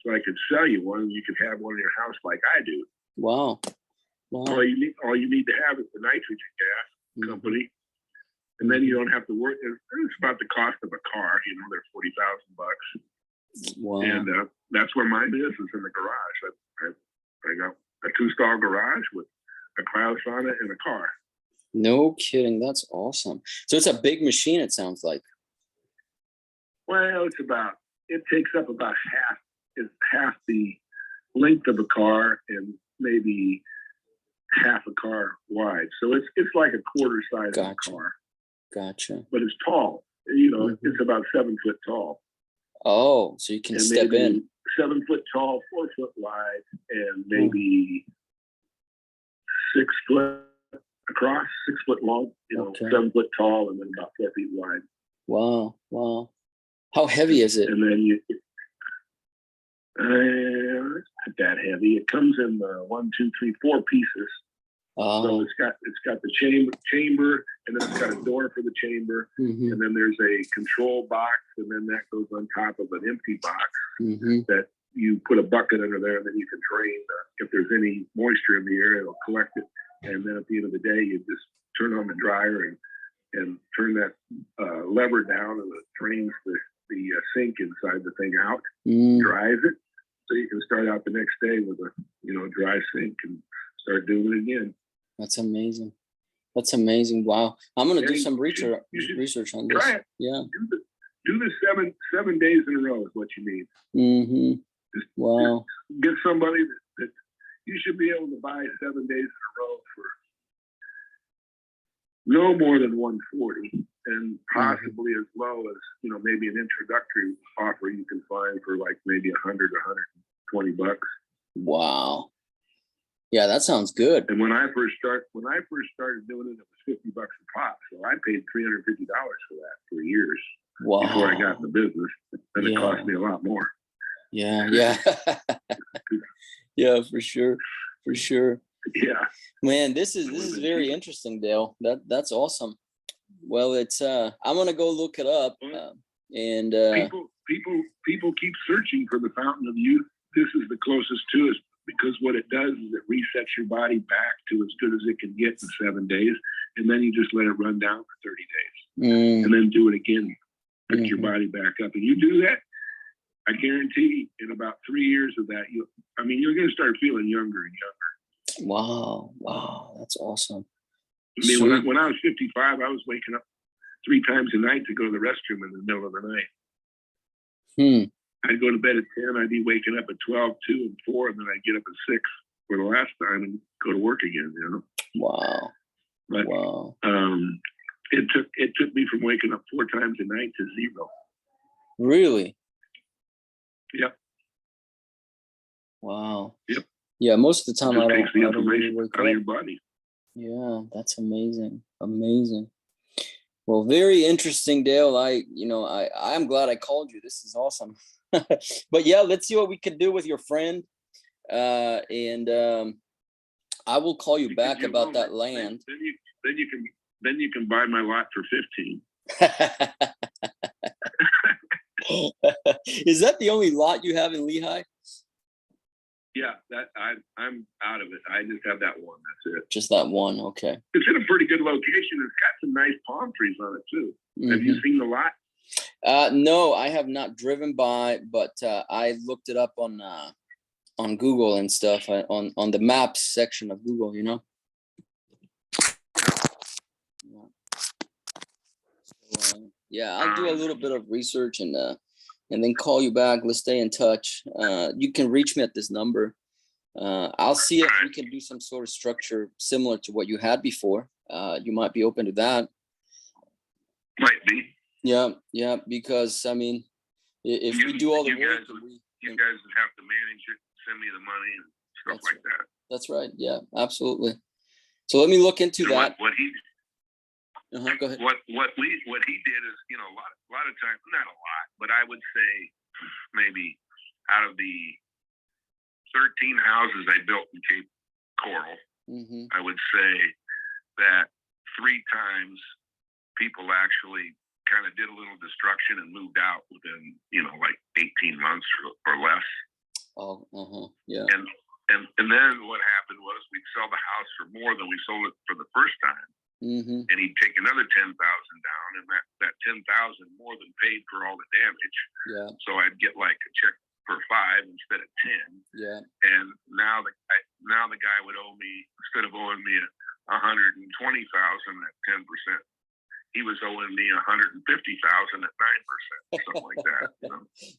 E: so I could sell you one. And you could have one in your house like I do.
A: Wow. Wow.
E: All you need to have is the nitrogen gas
A: Mhm.
E: company, and then you don't have to worry. It's about the cost of a car. They're $40,000,
A: Wow.
E: and that's where mine is in the garage. I got a 2-stall garage with a cryosauna and a car.
A: No kidding. That's awesome. So it's a big machine, it sounds like.
E: Well, it takes up about half the length of a car and maybe half a car wide. So it's like a quarter size of a
A: Gotcha.
E: car,
A: Gotcha.
E: but it's tall.
A: Mhm.
E: It's about 7 foot tall.
A: Oh, so you can
E: And
A: step
E: maybe
A: in.
E: 7 foot tall, 4 foot wide, and maybe 6 foot across, 6 foot long,
A: Okay.
E: 7 foot tall, and then about 4 feet wide.
A: Wow. Wow. How heavy is it?
E: And then it's that heavy. It comes in 1, 2, 3, 4 pieces. So it's got the chamber, and then it's got a door for the chamber, and then there's a control box, and then that goes on top of an empty box that you put a bucket under there, and then you can drain. If there's any moisture in the air, it'll collect it, and then at the end of the day, you just turn on the dryer and turn that lever down, and it drains the sink inside the thing out, dries it, so you can start out the next day with a dry sink and start doing it again.
A: That's amazing. That's amazing. Wow. I'm gonna do some research on this.
E: Try it.
A: Yeah.
E: Do this 7 days in a row is what you need.
A: Wow.
E: Just get somebody that you should be able to buy 7 days in a row for no more than 140, and possibly as low as maybe an introductory offer you can find for like maybe 100 or $120.
A: Wow. Yeah, that sounds good.
E: And when I first started doing it, it was $50 a pop. So I paid $350 for that for years before I got in the business, and it cost me a lot more.
A: Yeah. Yeah, for sure.
E: Yeah.
A: Man, this is very interesting, Dale. That's awesome. Well, it's I'm gonna go look it up. And
E: people keep searching for the fountain of youth. This is the closest to us, because what it does is it resets your body back to as good as it can get in 7 days, and then you just let it run down for 30 days, and then do it again, pick your body back up, and you do that. I guarantee in about 3 years of that, you're going to start feeling younger and younger.
A: Wow, that's awesome.
E: I mean, when I was 55, I was waking up 3 times a night to go to the restroom in the middle of the night. I'd go to bed at 10. I'd be waking up at 12, 2, and 4, and then I'd get up at 6 for the last time and go to work again.
A: Wow.
E: But it took me from waking up 4 times a night to 0.
A: Really?
E: Yep.
A: Wow.
E: Yep.
A: Yeah, most of the time
E: it
A: I don't.
E: Takes the
A: I don't really
E: information
A: wake
E: out of
A: up.
E: your body.
A: Yeah, that's amazing. Well, very interesting, Dale. I'm glad I called you. This is awesome. But yeah, let's see what we can do with your friend. And I will call you back about that land.
E: Then you can buy my lot for 15.
A: Is that the only lot you have in Lehigh?
E: Yeah, I'm out of it. I just have that one. That's it.
A: Just that one. Okay.
E: It's in a pretty good location. It's got some nice palm trees on it too. Have you seen the lot?
A: No, I have not driven by, but I looked it up on Google and stuff, on the maps section of Google. Yeah, I'll do a little bit of research and then call you back. Let's stay in touch. You can reach me at this number. I'll see if we can do some sort of structure similar to what you had before. You might be open to that.
E: Might be.
A: Yeah, because I mean, if we do all the work,
E: you guys would have to manage it, send me the money and stuff like that.
A: That's right. Yeah, absolutely. So let me look into that.
E: What he
A: Go ahead.
E: What he did is, a lot of times, not a lot, but I would say maybe out of the 13 houses I built in Cape Coral, I would say that 3 times people actually kind of did a little destruction and moved out within, like 18 months or less.
A: Yeah.
E: And then what happened was we'd sell the house for more than we sold it for the first time. And he'd take another 10,000 down, and that 10,000 more than paid for all the damage.
A: Yeah. So
E: I'd get like a check for 5 instead of 10.
A: Yeah.
E: And now the guy would owe me, instead of owing me $120,000 at 10%, he was owing me $150,000 at 9%, something like that.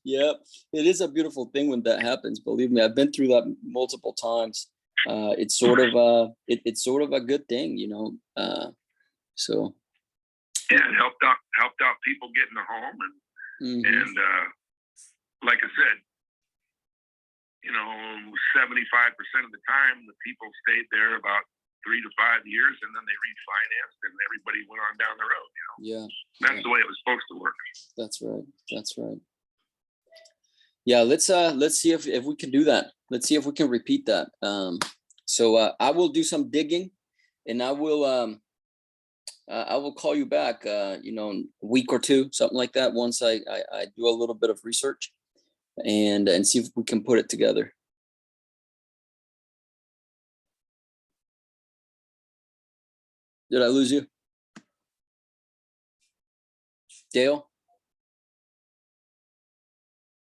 A: Yep, it is a beautiful thing when that happens. Believe me, I've been through that multiple times. It's sort of a good thing, So
E: yeah, it helped out people getting a home, and like I said, 75% of the time the people stayed there about 3 to 5 years, and then they refinanced, and everybody went on down the road.
A: Yeah,
E: that's the way it was supposed to work.
A: That's right. Yeah, let's see if we can do that. Let's see if we can repeat that. So I will do some digging, and I will call you back, you know, a week or two, something like that, once I do a little bit of research and see if we can put it together. Did I lose you? Dale?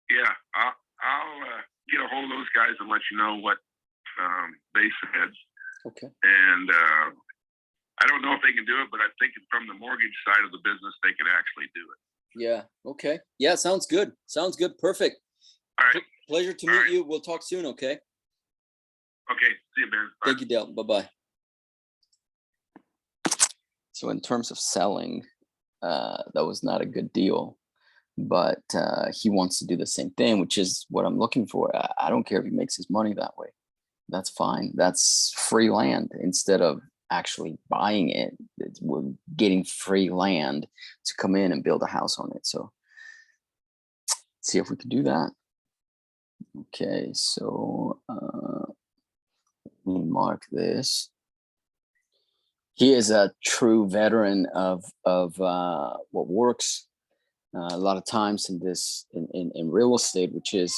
F: Yeah, I'll get a hold of those guys and let you know what they said.
A: Okay.
F: And I don't know if they can do it, but I think from the mortgage side of the business, they could actually do it.
A: Yeah. Okay. Yeah. Sounds good. Sounds good. Perfect.
F: All right.
A: Pleasure to
F: All
A: meet
F: right.
A: you. We'll talk soon. Okay.
F: Okay. See you, Ben. Bye.
A: Thank you, Dale. Bye-bye. So in terms of selling, that was not a good deal, but he wants to do the same thing, which is what I'm looking for. I don't care if he makes his money that way. That's fine. That's free land. Instead of actually buying it, we're getting free land to come in and build a house on it. So let's see if we can do that. Okay, so let me mark this. He is a true veteran of what works a lot of times in real estate, which is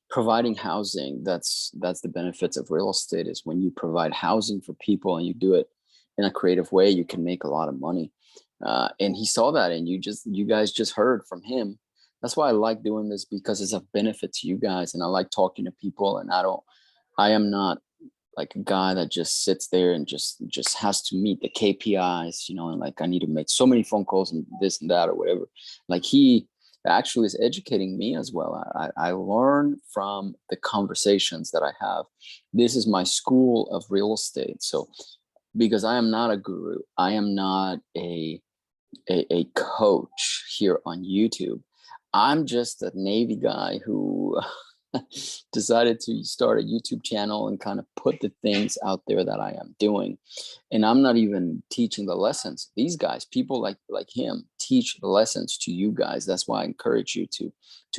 A: providing housing. That's the benefits of real estate, is when you provide housing for people and you do it in a creative way, you can make a lot of money. And he saw that, and you guys just heard from him. That's why I like doing this, because it's of benefit to you guys, and I like talking to people. And I am not like a guy that just sits there and just has to meet the KPIs, you know, and like I need to make so many phone calls and this and that or whatever. Like he actually is educating me as well. I learn from the conversations that I have. This is my school of real estate. So because I am not a guru, I am not a coach here on YouTube. I'm just a Navy guy who decided to start a YouTube channel and kind of put the things out there that I am doing. And I'm not even teaching the lessons. These guys, people like him, teach the lessons to you guys. That's why I encourage you to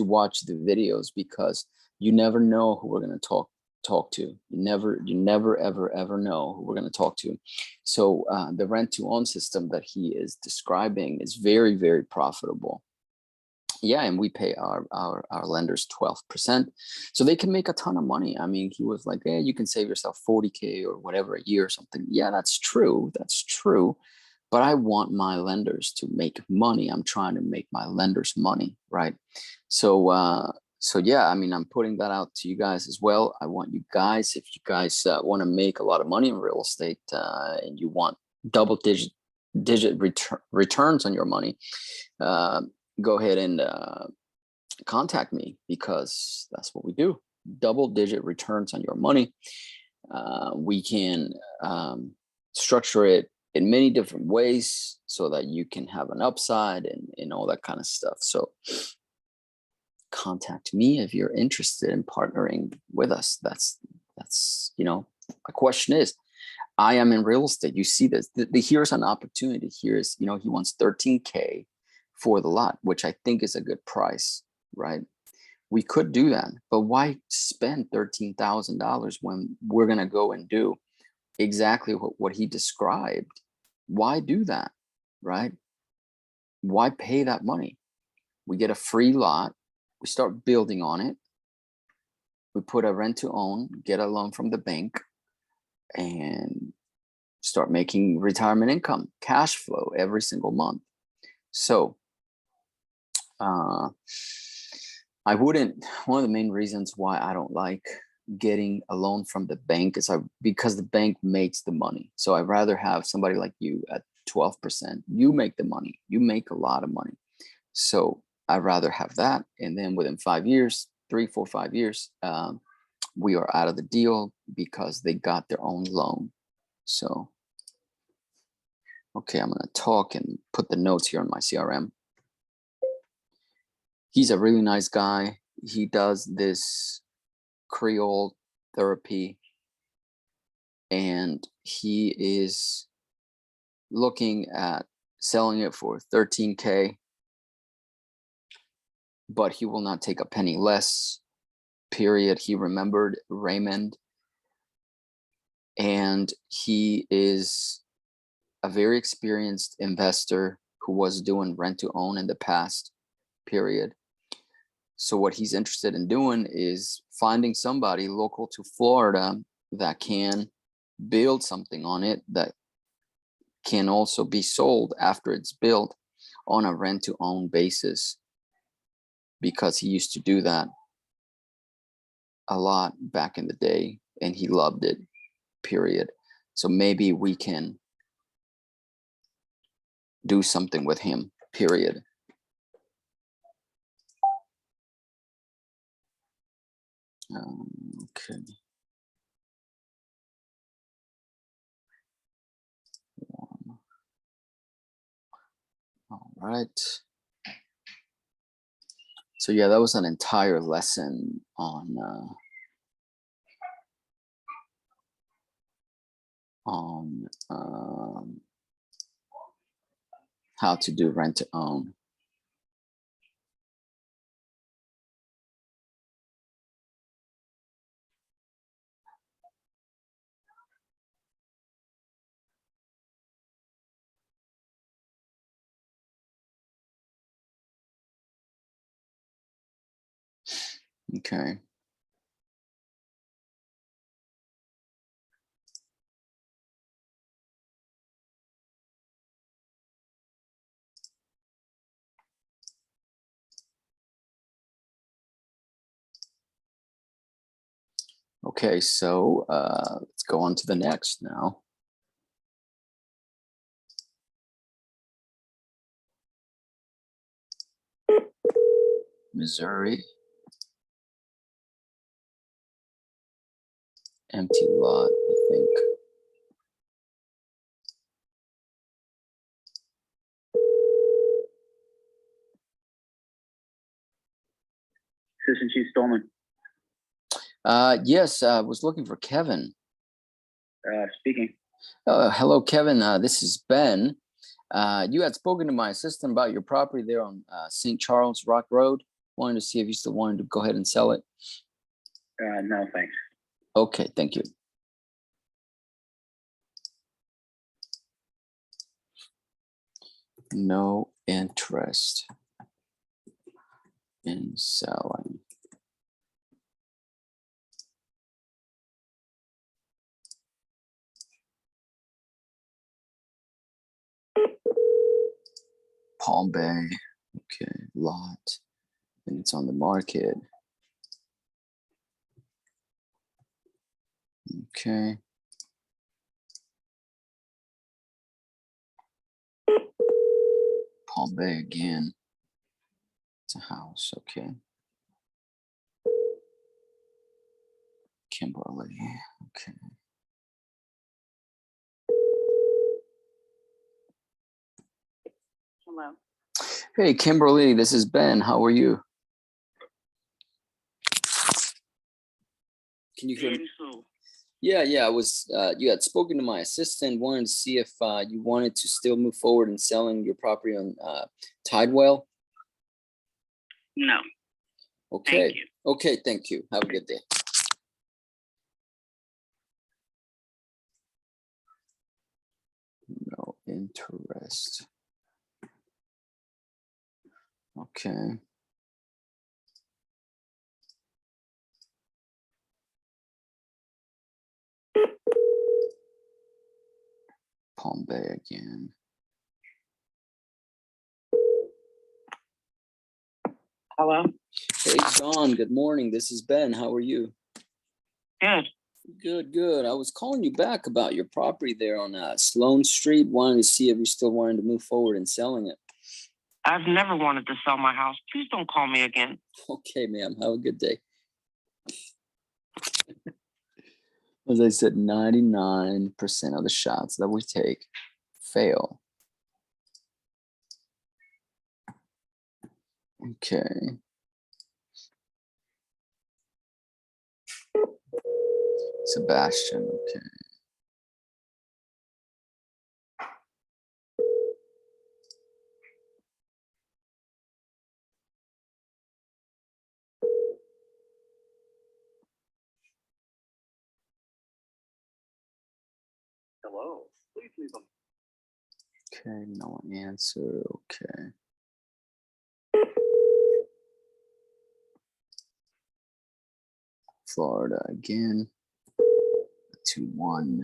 A: watch the videos, because you never know who we're going to talk to. You never ever know who we're going to talk to. So the rent to own system that he is describing is very, very profitable. Yeah, and we pay our lenders 12%, so they can make a ton of money. I mean, he was like, "Yeah, you can save yourself 40K or whatever a year or something." Yeah, that's true. That's true. But I want my lenders to make money. I'm trying to make my lenders money, right? So yeah, I mean, I'm putting that out to you guys as well. I want you guys, if you guys want to make a lot of money in real estate, and you want double digit returns on your money, go ahead and contact me, because that's what we do. Double digit returns on your money. We can structure it in many different ways so that you can have an upside and all that kind of stuff. So contact me if you're interested in partnering with us. That's you know, my question is, I am in real estate. You see this. Here's an opportunity. Here's, you know, he wants 13K for the lot, which I think is a good price, right? We could do that, but why spend $13,000 when we're going to go and do exactly what he described? Why do that, right? Why pay that money? We get a free lot. We start building on it. We put a rent to own, get a loan from the bank, and start making retirement income, cash flow every single month. So I wouldn't, one of the main reasons why I don't like getting a loan from the bank is because the bank makes the money. So I'd rather have somebody like you at 12%. You make the money. You make a lot of money. So I'd rather have that. And then within 5 years, 3, 4, 5 years, we are out of the deal because they got their own loan. So, okay, I'm going to talk and put the notes here on my CRM. He's a really nice guy. He does this Creole therapy, and he is looking at selling it for 13K. but he will not take a penny less, period. He remembered Raymond, and he is a very experienced investor who was doing rent to own in the past, period. So what he's interested in doing is finding somebody local to Florida that can build something on it that can also be sold after it's built on a rent to own basis, because he used to do that a lot back in the day and he loved it, period. So maybe we can do something with him, period. Okay. All right. So yeah, that was an entire lesson on how to do rent to own. Okay. Okay, so let's go on to the next now. Missouri. Empty lot, I think.
C: Assistant Chief Stallman,
A: Yes, I was looking for Kevin.
C: speaking.
A: Hello, Kevin. This is Ben. You had spoken to my assistant about your property there on St. Charles Rock Road. Wanted to see if you still wanted to go ahead and sell it.
C: No, thanks.
A: Okay, thank you. No interest in selling. Palm Bay. Okay, lot. And it's on the market. Okay. Palm Bay again. It's a house, okay. Kimberly, okay.
B: Hello.
A: Hey, Kimberly, this is Ben. How are you? Can you hear me? Yeah, I was, you had spoken to my assistant, wanted to see if you wanted to still move forward in selling your property on Tidewell.
B: No.
A: Okay.
B: Thank you.
A: Okay, thank you. Have a good day. No interest. Okay. Palm Bay again.
B: Hello.
A: Hey, John, good morning. This is Ben. How are you?
B: Good.
A: Good. I was calling you back about your property there on Sloan Street. Wanted to see if you still wanted to move forward in selling it.
B: I've never wanted to sell my house. Please don't call me again.
A: Okay, ma'am. Have a good day. As I said, 99% of the shots that we take fail. Okay. Sebastian, okay.
C: Hello, please leave a
A: Okay, no answer. Okay. Florida again. 2-1.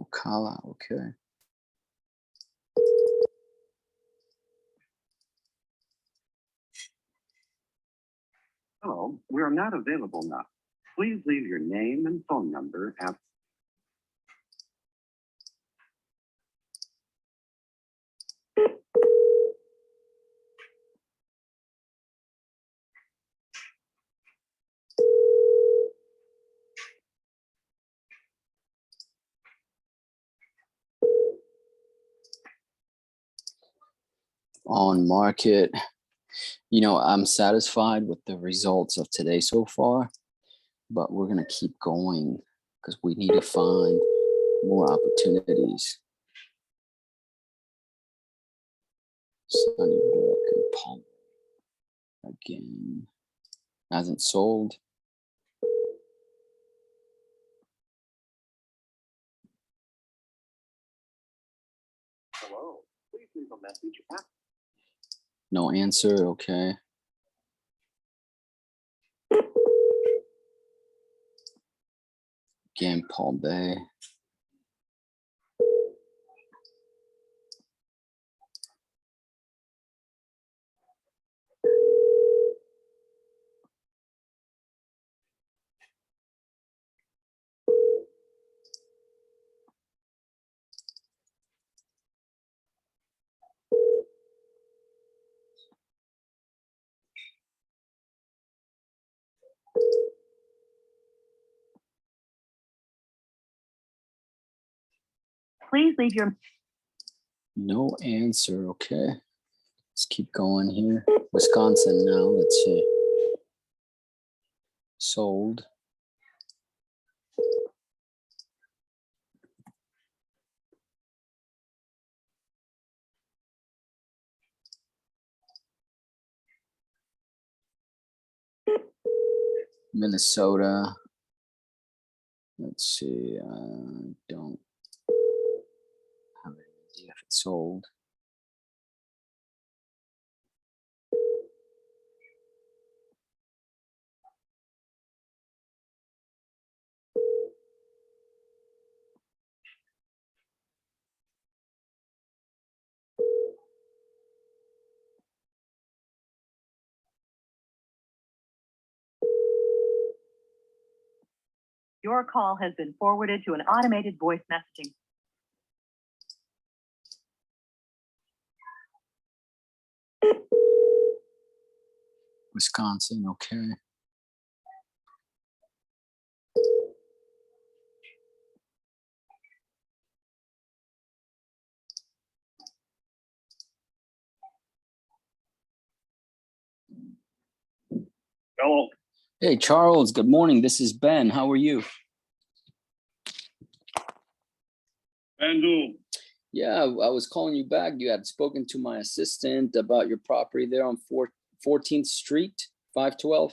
A: Ocala, okay.
G: Hello, we are not available now. Please leave your name and phone number after.
A: On market. You know, I'm satisfied with the results of today so far, but we're going to keep going because we need to find more opportunities. Sunnybrook and Palm again. Hasn't sold.
G: Hello, please leave a message after.
A: No answer. Okay. Again, Palm Bay.
D: Please leave your
A: No answer. Okay. Let's keep going here. Wisconsin now. Let's see. Sold. Minnesota. Let's see. Don't have any idea if it's sold.
D: Your call has been forwarded to an automated voice messaging.
A: Wisconsin. Okay.
C: Hello.
A: Hey, Charles. Good morning. This is Ben. How are you?
C: Andrew.
A: Yeah, I was calling you back. You had spoken to my assistant about your property there on 14th Street, 512.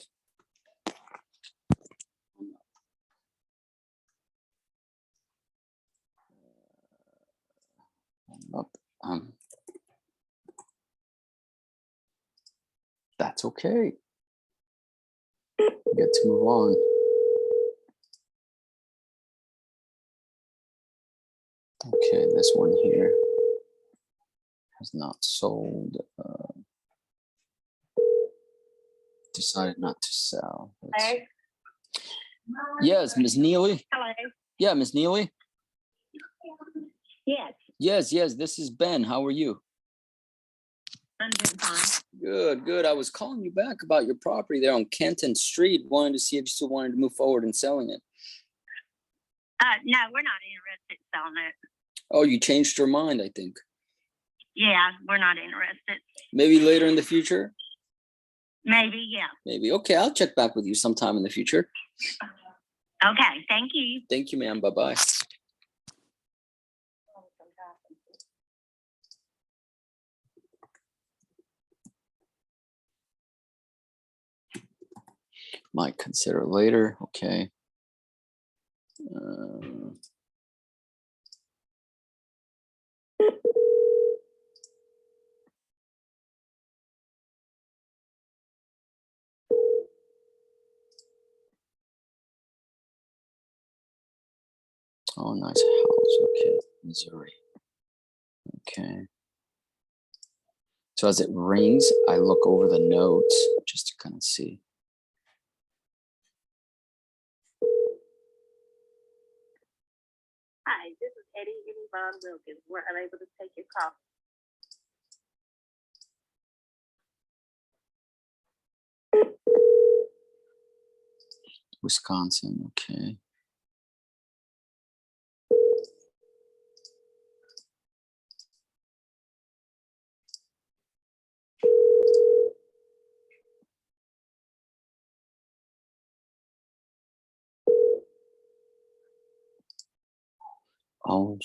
A: That's okay. Get to move on. Okay, this one here has not sold. Decided not to sell.
D: Hey.
A: Yes, Ms. Neely.
B: Hello.
A: Yeah, Ms. Neely.
B: Yes,
A: Yes, this is Ben. How are you?
B: I'm doing fine.
A: Good. I was calling you back about your property there on Kenton Street. Wanted to see if you still wanted to move forward in selling it.
B: No, we're not interested in selling it.
A: Oh, you changed your mind, I think.
B: Yeah, we're not interested.
A: Maybe later in the future?
B: Maybe, yeah.
A: Maybe. Okay, I'll check back with you sometime in the future.
B: Okay, thank you.
A: Thank you, ma'am. Bye-bye. Might consider later. Okay. Oh, nice house. Okay, Missouri. Okay. So as it rings, I look over the notes just to kind of see.
H: Hi, this is Eddie and Yvonne Wilkins. We're unable to take your call.
A: Wisconsin. Okay. Oh,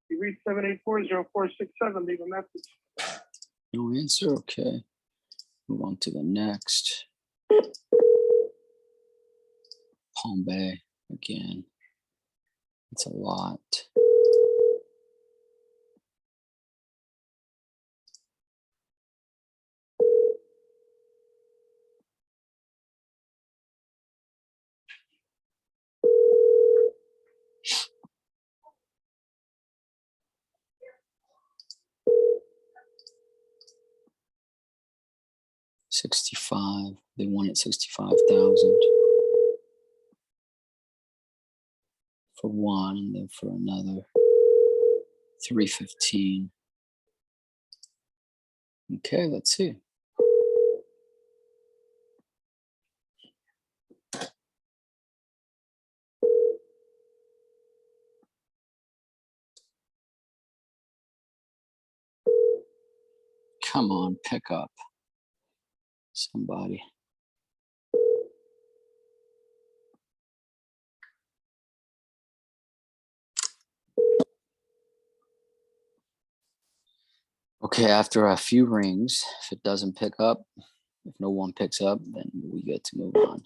I: You read 784-0467, leave a message.
A: no answer. Okay. Move on to the next. Palm Bay again. It's a lot. $65. They wanted 65,000 for one, and then for another 315. Okay, let's see. Come on, pick up somebody. Okay, after a few rings, if it doesn't pick up, if no one picks up, then we get to move on.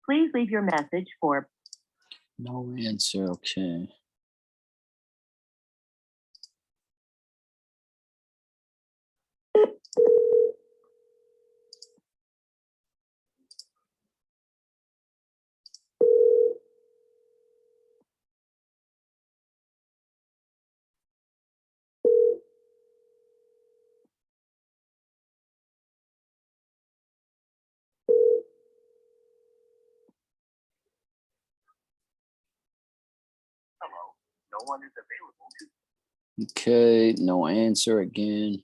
D: Please leave your message for
A: No answer. Okay.
C: Hello, no one is available to.
A: Okay, no answer again.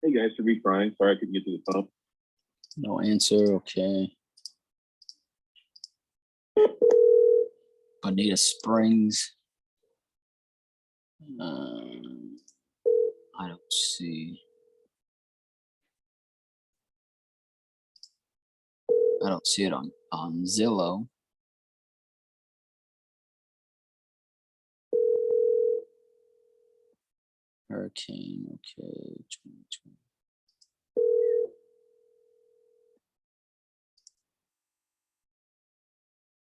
E: Hey guys, to be Brian. Sorry I couldn't get to the phone.
A: No answer. Okay. Bonita Springs. I don't see. I don't see it on Zillow. Hurricane. Okay. 2020.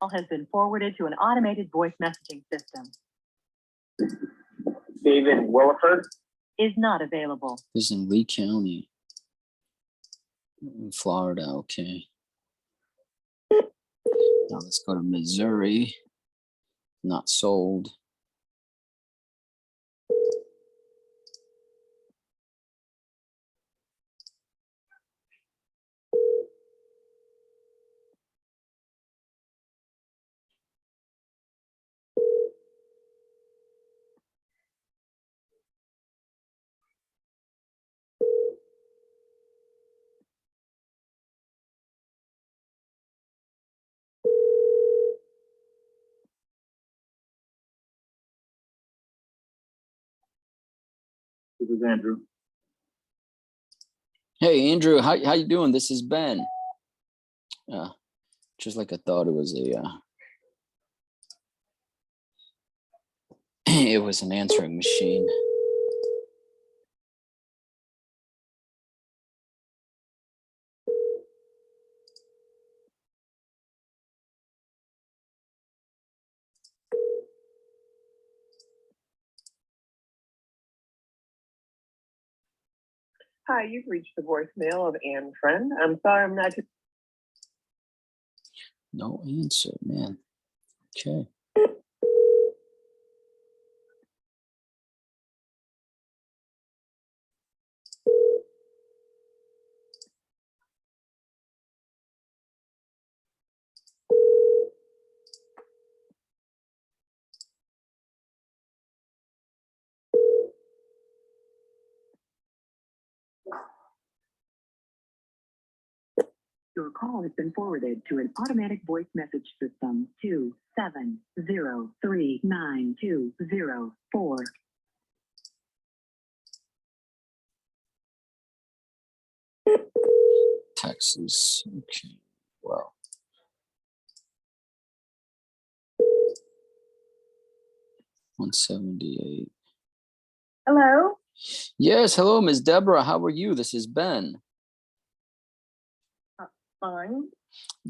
D: call has been forwarded to an automated voice messaging system.
C: David Williford.
D: Is not available.
A: This is in Lee County, in Florida. Okay. Now let's go to Missouri. Not sold.
I: This is Andrew.
A: Hey, Andrew, how you doing? This is Ben. Just like I thought it was a, it was an answering machine.
J: Hi, you've reached the voicemail of Anne Friend. I'm sorry I'm not.
A: No answer, man. Okay.
B: Your call has been forwarded to an automatic voice message system. 270392004.
A: Texas. Okay. Wow. $178.
H: Hello?
A: Yes, hello, Miss Deborah. How are you? This is Ben.
H: Fine.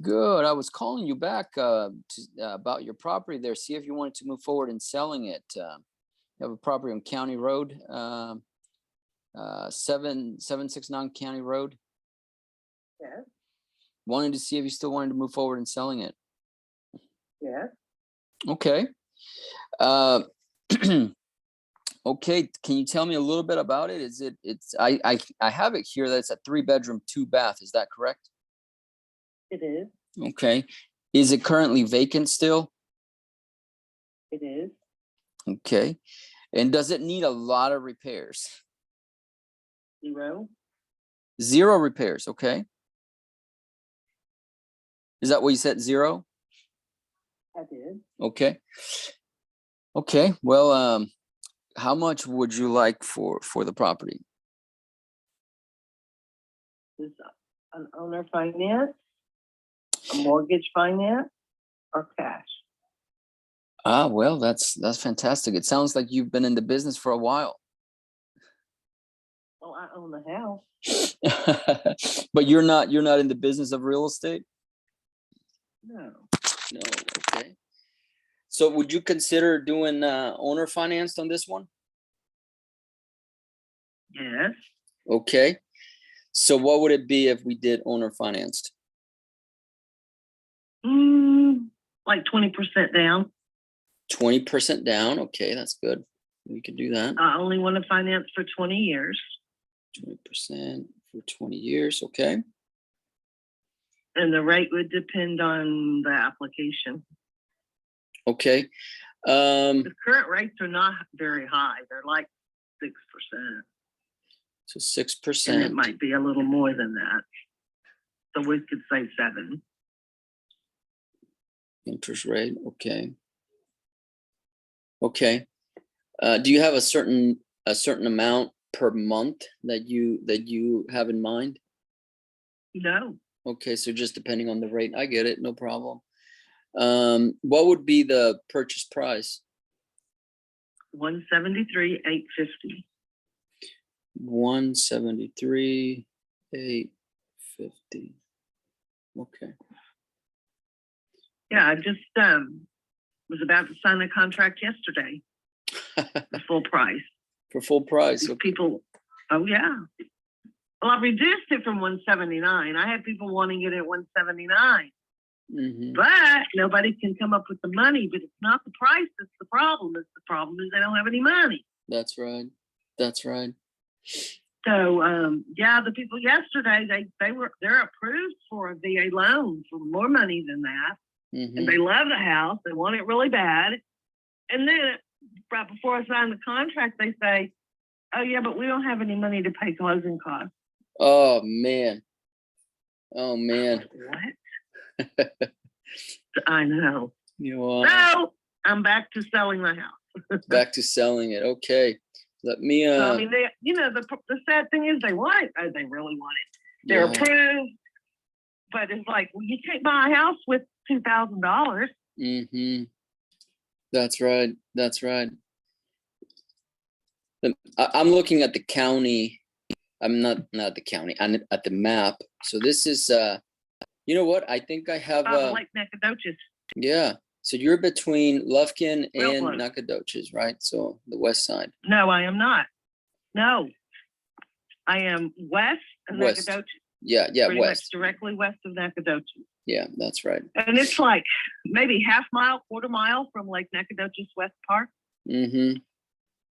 A: Good. I was calling you back about your property there. See if you wanted to move forward in selling it. You have a property on County Road, 7769 County Road.
H: Yes.
A: Wanted to see if you still wanted to move forward in selling it.
H: Yes.
A: Okay. Okay. Can you tell me a little bit about it? I have it here that it's a 3-bedroom, 2-bath. Is that correct?
H: It is.
A: Okay. Is it currently vacant still?
H: It is.
A: Okay. And does it need a lot of repairs?
H: 0.
A: 0 repairs. Okay. Is that what you said? 0?
H: I did.
A: Okay. Okay. Well, how much would you like for the property?
H: Is an owner finance, a mortgage finance, or cash?
A: Well, that's fantastic. It sounds like you've been in the business for a while.
H: Well, I own the house.
A: But you're not in the business of real estate?
H: No.
A: No. Okay. So would you consider doing owner financed on this one?
H: Yes.
A: Okay. So what would it be if we did owner financed?
H: Like 20% down.
A: 20% down. Okay, that's good. We could do that.
H: I only want to finance for 20 years.
A: 20% for 20 years. Okay.
H: And the rate would depend on the application.
A: Okay.
H: The current rates are not very high. They're like 6%.
A: So 6%.
H: And it might be a little more than that. So we could say 7.
A: Interest rate. Okay. Okay. Do you have a certain amount per month that you have in mind?
H: No.
A: Okay, so just depending on the rate. I get it. No problem. What would be the purchase price?
H: $173,850.
A: 173,850. Okay.
H: Yeah, I just was about to sign a contract yesterday. For full price.
A: For full price. Okay.
H: People, oh yeah. Well, I reduced it from 179. I had people wanting it at 179. But nobody can come up with the money. But it's not the price that's the problem. The problem is they don't have any money.
A: That's right. That's right.
H: So yeah, the people yesterday they're approved for a VA loan for more money than that, and they love the house. They want it really bad, and then right before I sign the contract, they say, "Oh yeah, but we don't have any money to pay closing costs."
A: Oh man. Oh man.
H: What? I know.
A: You are.
H: So I'm back to selling my house.
A: Back to selling it. Okay. Let me.
H: So, I mean, they, the sad thing is they want it. They really want it. They're approved, but it's like, well, you can't buy a house with $2,000.
A: That's right. That's right. I'm looking at the county. I'm not the county. I'm at the map. So this is. You know what? I think I have.
H: Lake Nacogdoches.
A: Yeah. So you're between Lufkin
H: Real
A: and
H: close.
A: Nacogdoches, right? So the west side.
H: No, I am not. No, I am west of
A: West.
H: Nacogdoches.
A: Yeah,
H: Pretty much
A: west.
H: directly west of Nacogdoches.
A: Yeah, that's right.
H: And it's like maybe half mile, quarter mile from Lake Nacogdoches West Park. Which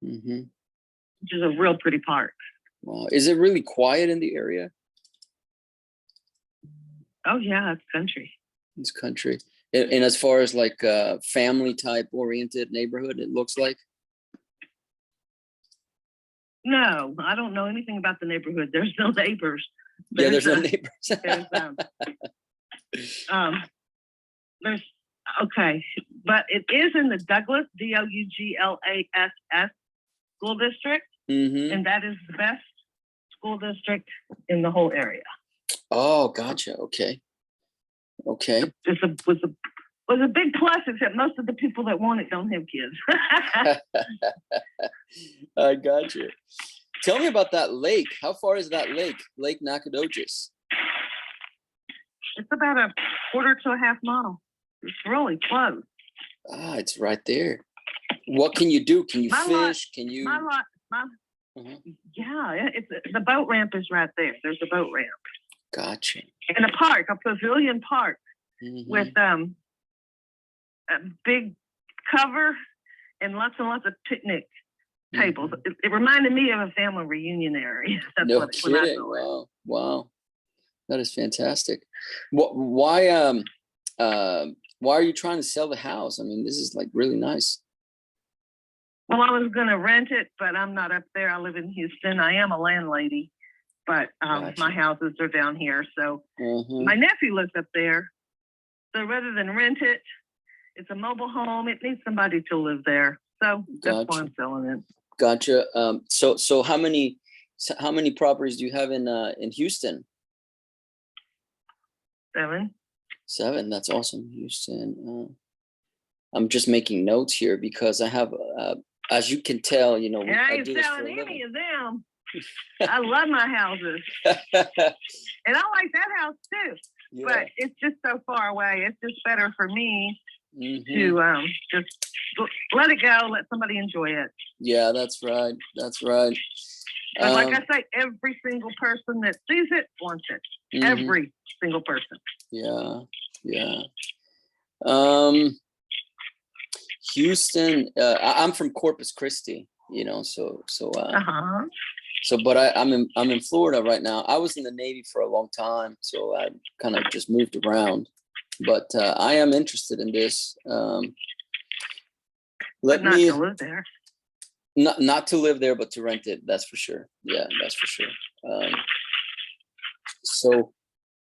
H: is a real pretty park.
A: Wow. Is it really quiet in the area?
H: Oh yeah, it's country.
A: It's country. And as far as like family type oriented neighborhood, it looks like.
H: No, I don't know anything about the neighborhood. There's no neighbors.
A: There's no neighbors.
H: There's okay, but it is in the Douglas, Douglass school district, and that is the best school district in the whole area.
A: Oh, gotcha. Okay. Okay.
H: Was a big plus, except most of the people that want it don't have kids.
A: I got you. Tell me about that lake. How far is that lake? Lake Nacogdoches.
H: It's about a quarter to a half mile. It's really close.
A: Ah, it's right there. What can you do? Can you fish? Can you?
H: Yeah, it's the boat ramp is right there. There's a boat ramp.
A: Gotcha.
H: And a park, a pavilion park with a big cover and lots of picnic tables. It reminded me of a family reunion area. That's
A: No
H: when I
A: kidding.
H: saw it.
A: Wow. Wow. That is fantastic. Why are you trying to sell the house? I mean, this is like really nice.
H: Well, I was going to rent it, but I'm not up there. I live in Houston. I am a landlady, but
A: Gotcha.
H: my houses are down here. So my nephew lives up there. So rather than rent it, it's a mobile home. It needs somebody to live there. So that's why I'm selling it.
A: Gotcha. So how many properties do you have in Houston?
H: 7.
A: 7. That's awesome. Houston. I'm just making notes here because I have, as you can tell,
H: I
A: I
H: ain't
A: do this for a
H: selling
A: living.
H: any of them. I love my houses. And I like that house too.
A: Yeah.
H: But it's just so far away. It's just better for me to just let it go, let somebody enjoy it.
A: Yeah, that's right. That's right.
H: But like I say, every single person that sees it wants it. Every single person.
A: Yeah. Yeah. Houston, I'm from Corpus Christi, but I'm in Florida right now. I was in the Navy for a long time, so I kind of just moved around, but I am interested in this.
H: Not to live there.
A: Not to live there, but to rent it. That's for sure. Yeah, that's for sure. So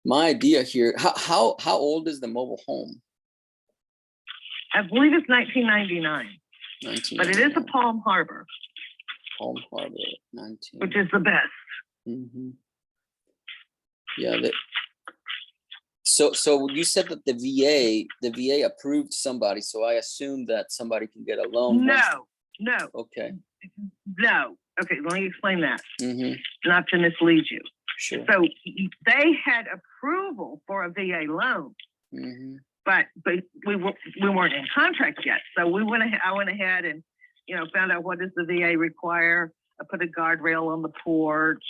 A: my idea here, how old is the mobile home?
H: I believe it's 1999. But it is a Palm Harbor.
A: Palm Harbor, 19.
H: Which is the best.
A: Yeah. So you said that the VA approved somebody. So I assume that somebody can get a loan.
H: No.
A: Okay.
H: No. Okay, let me explain that. Not to mislead you.
A: Sure.
H: So they had approval for a VA loan. But we weren't in contract yet. So I went ahead and, found out what does the VA require. I put a guardrail on the porch.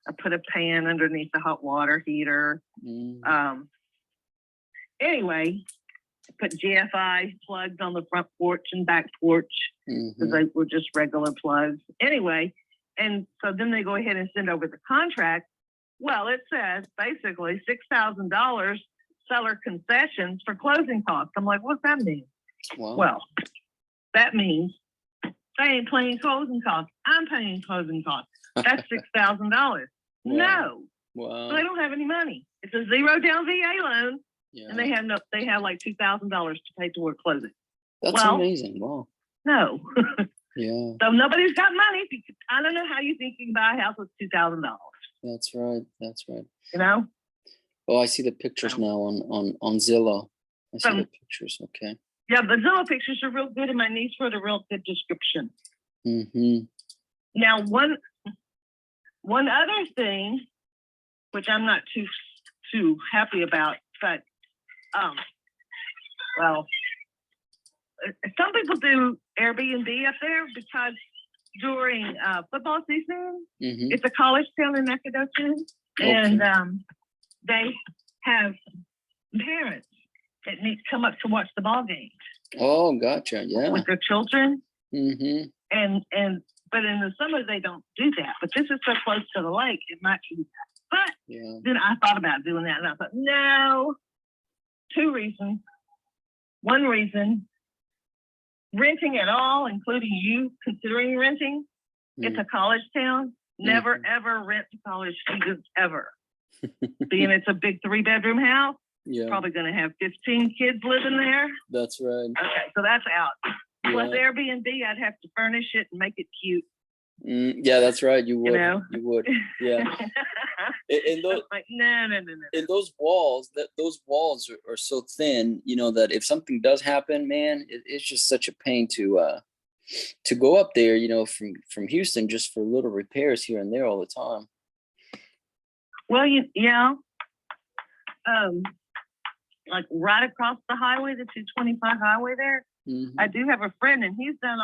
H: I put a pan underneath the hot water heater. Anyway, I put GFI plugs on the front porch and back porch because they were just regular plugs. Anyway, and so then they go ahead and send over the contract. Well, it says basically $6,000 seller concessions for closing costs. I'm like, what's that mean?
A: Wow.
H: Well, that means they ain't paying closing costs. I'm paying closing costs. That's $6,000.
A: Wow.
H: No.
A: Wow.
H: So they don't have any money. It's a zero down VA loan, and they have like $2,000 to pay toward closing.
A: That's amazing. Wow.
H: No.
A: Yeah,
H: So nobody's got money. Because I don't know how you think you can buy a house with $2,000.
A: that's right. That's right.
H: You know.
A: Oh, I see the pictures now on Zillow. I see the pictures. Okay.
H: Yeah, the Zillow pictures are real good, and my niece wrote a real good description.
A: Mm-hmm.
H: Now, one other thing, which I'm not too happy about, but well, some people do Airbnb up there because during football season,
A: Mm-hmm.
H: it's a college town in Nacogdoches, and they have parents that need to come up to watch the ball game.
A: Oh, gotcha. Yeah.
H: With their children.
A: Mm-hmm.
H: But in the summer they don't do that. But this is so close to the lake, it might do that. But then I thought about doing that, and I thought, no. 2 reasons. One reason, renting at all, including you considering renting, it's a college town. Never ever rent to college students ever. Being it's a big 3-bedroom house.
A: Yeah.
H: Probably going to have 15 kids living there.
A: That's right.
H: Okay, so that's out.
A: Yeah.
H: Plus Airbnb, I'd have to furnish it and make it cute.
A: Yeah, that's right. You would.
H: You know?
A: You would. Yeah. And those,
H: like, no.
A: and those walls, those walls are so thin, you know, that if something does happen, man, it's just such a pain to go up there, you know, from Houston just for little repairs here and there all the time.
H: Well, like right across the highway, the 225 highway there. Mm-hmm. I do have a friend, and he's done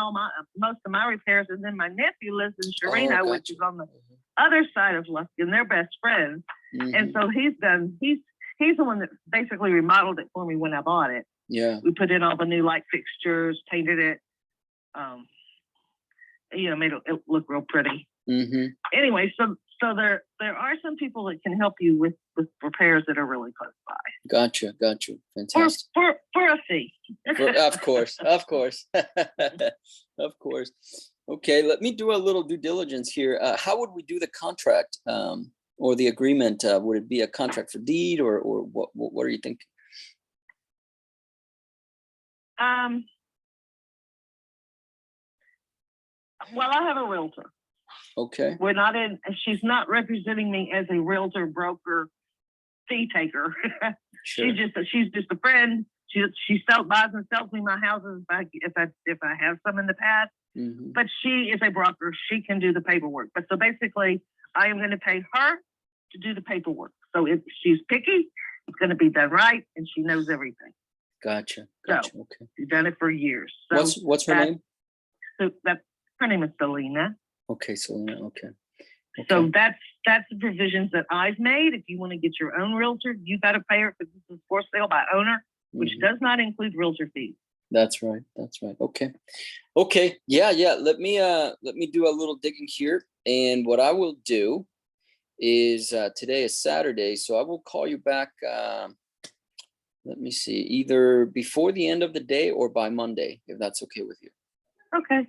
H: most of my repairs. And then my nephew lives in Sherino, which is on the other side of Lufkin. They're best friends, and so he's the one that basically remodeled it for me when I bought it.
A: Yeah,
H: we put in all the new light fixtures, painted it, made it look real pretty. Mm-hmm. Anyway, so there are some people that can help you with repairs that are really close by.
A: Gotcha. Fantastic.
H: For a fee.
A: Of course. Of course. Okay, let me do a little due diligence here. How would we do the contract or the agreement? Would it be a contract for deed or what are you thinking?
H: Well, I have a realtor.
A: Okay.
H: She's not representing me as a realtor, broker, fee taker. Sure. She's just a friend. She buys and sells me my houses if I have some in the past. Mm-hmm. But she is a broker. She can do the paperwork. But so basically, I am going to pay her to do the paperwork. So if she's picky, it's going to be done right, and she knows everything.
E: Gotcha.
H: So,
E: Okay.
H: she's done it for years. So
E: What's her name?
H: So her name is Selena.
E: Okay, Selena. Okay.
H: So that's the provisions that I've made. If you want to get your own realtor, you got to pay her because this is for sale by owner, which does not include realtor fees.
E: That's right. Okay. Yeah. Let me do a little digging here. And what I will do is today is Saturday, so I will call you back. Let me see, either before the end of the day or by Monday, if that's okay with you.
H: Okay.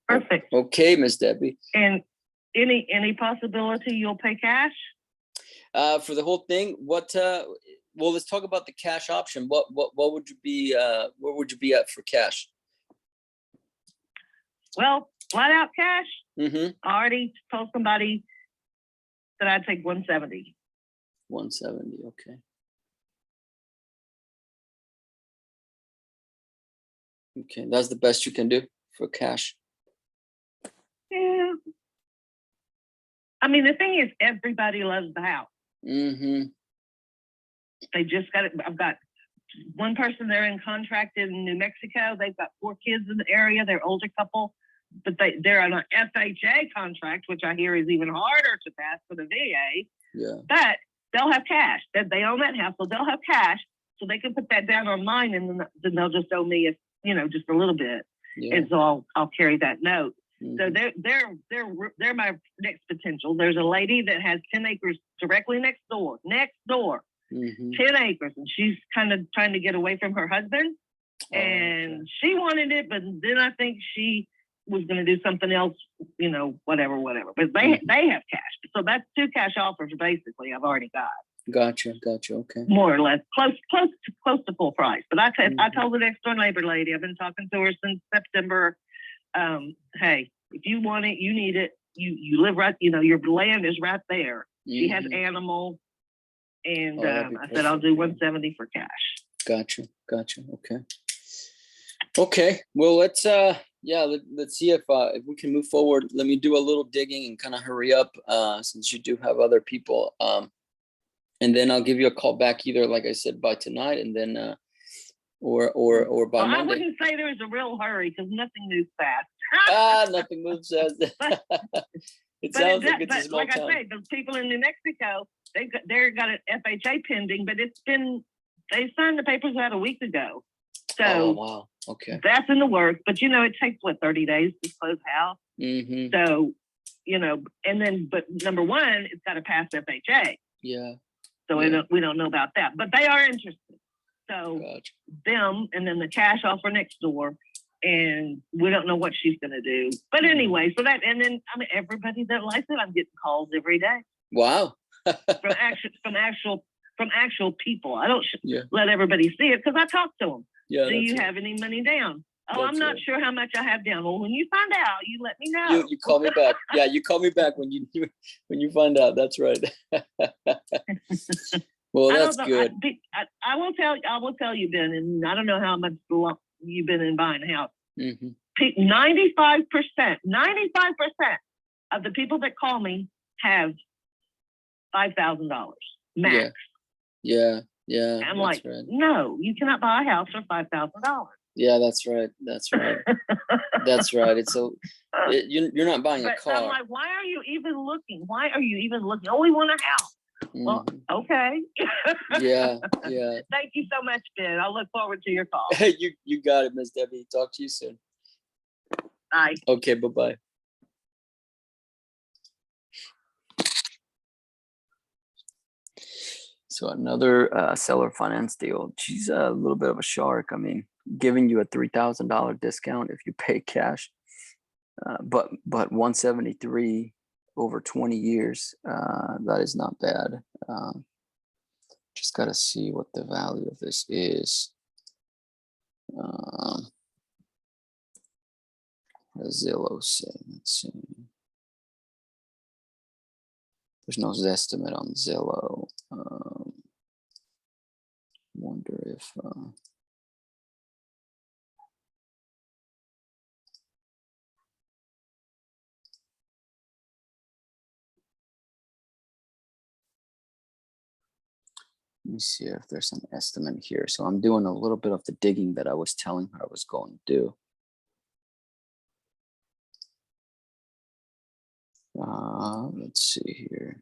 H: Perfect.
E: Okay, Miss Debbie.
H: And any possibility you'll pay cash?
E: For the whole thing, well, let's talk about the cash option. What would you be? Where would you be at for cash?
H: Well, flat out cash.
E: Mm-hmm.
H: I already told somebody that I'd take 170.
E: 170. Okay. Okay, that's the best you can do for cash.
H: Yeah. I mean, the thing is, everybody loves the house.
E: Mm-hmm.
H: They just got it. I've got one person there in contract in New Mexico. They've got 4 kids in the area. They're older couple, but they're on an FHA contract, which I hear is even harder to pass for the VA.
E: Yeah.
H: But they'll have cash. They own that house, so they'll have cash, so they can put that down on mine, and then they'll just owe me, just a little bit, and so I'll carry that note. Mm-hmm. So they're my next potential. There's a lady that has 10 acres directly next door, mm-hmm. 10 acres, and she's kind of trying to get away from her husband, and she wanted it, but then I think she was going to do something else, whatever. But they have cash, so that's 2 cash offers basically. I've already got.
E: Gotcha. Okay.
H: More or less, close to full price. But I told the next door neighbor lady, I've been talking to her since September. hey, if you want it, you need it. You live right, you know, your land is right there. She has
A: Mhm.
H: animals. And
A: Oh, that'd be
H: I said, I'll
A: perfect,
H: do
A: yeah.
H: 170 for cash.
A: Gotcha. Okay. Okay. Well, let's let's see if we can move forward. Let me do a little digging and kind of hurry up since you do have other people. And then I'll give you a call back either, like I said, by tonight, and then or by
H: Well, I
A: Monday.
H: wouldn't say there's a real hurry because nothing moves fast.
A: Nothing moves fast. It sounds like it's a small
H: like
A: town.
H: I say, the people in New Mexico, they've got an FHA pending, but they signed the papers out a week ago. So
A: Oh wow. Okay.
H: that's in the works. But you know, it takes 30 days to close house.
A: Mm-hmm.
H: So, you know, and then but number one, it's got to pass FHA.
A: Yeah.
H: So
A: Yeah.
H: we don't know about that. But they are interested. So
A: Gotcha.
H: them and then the cash offer next door. And we don't know what she's gonna do. But anyway, so that and then I mean everybody that likes it, I'm getting calls every day.
A: Wow.
H: from actual people. I don't
A: Yeah.
H: let everybody see it because I talk to them.
A: Yeah.
H: Do you
A: that's
H: have any money down? Oh,
A: That's
H: I'm not
A: right.
H: sure how much I have down. Well, when you find out, you let me know.
A: You call me back. Yeah, you call me back when you find out. That's right. Well, that's good.
H: I will tell you, Ben, and I don't know how much you've been in buying a house.
A: Mm-hmm.
H: 95% of the people that call me have $5,000 max.
A: Yeah.
H: I'm
A: that's
H: like,
A: right.
H: no, you cannot buy a house for $5,000.
A: Yeah, that's right. That's right. It's you're not buying a
H: But
A: car.
H: I'm like, why are you even looking? Oh, we want a house. Well, okay.
A: Yeah.
H: Thank you so much, Ben. I look forward to your call.
A: You got it, Miss Debbie. Talk to you soon.
H: Bye.
A: Okay, bye-bye. So another seller finance deal. She's a little bit of a shark. I mean, giving you a $3,000 discount if you pay cash, but 173 over 20 years. That is not bad. Just got to see what the value of this is. Zillow say, let's see. There's no estimate on Zillow. Wonder if let me see if there's an estimate here. So I'm doing a little bit of the digging that I was telling her I was going to do. Let's see here.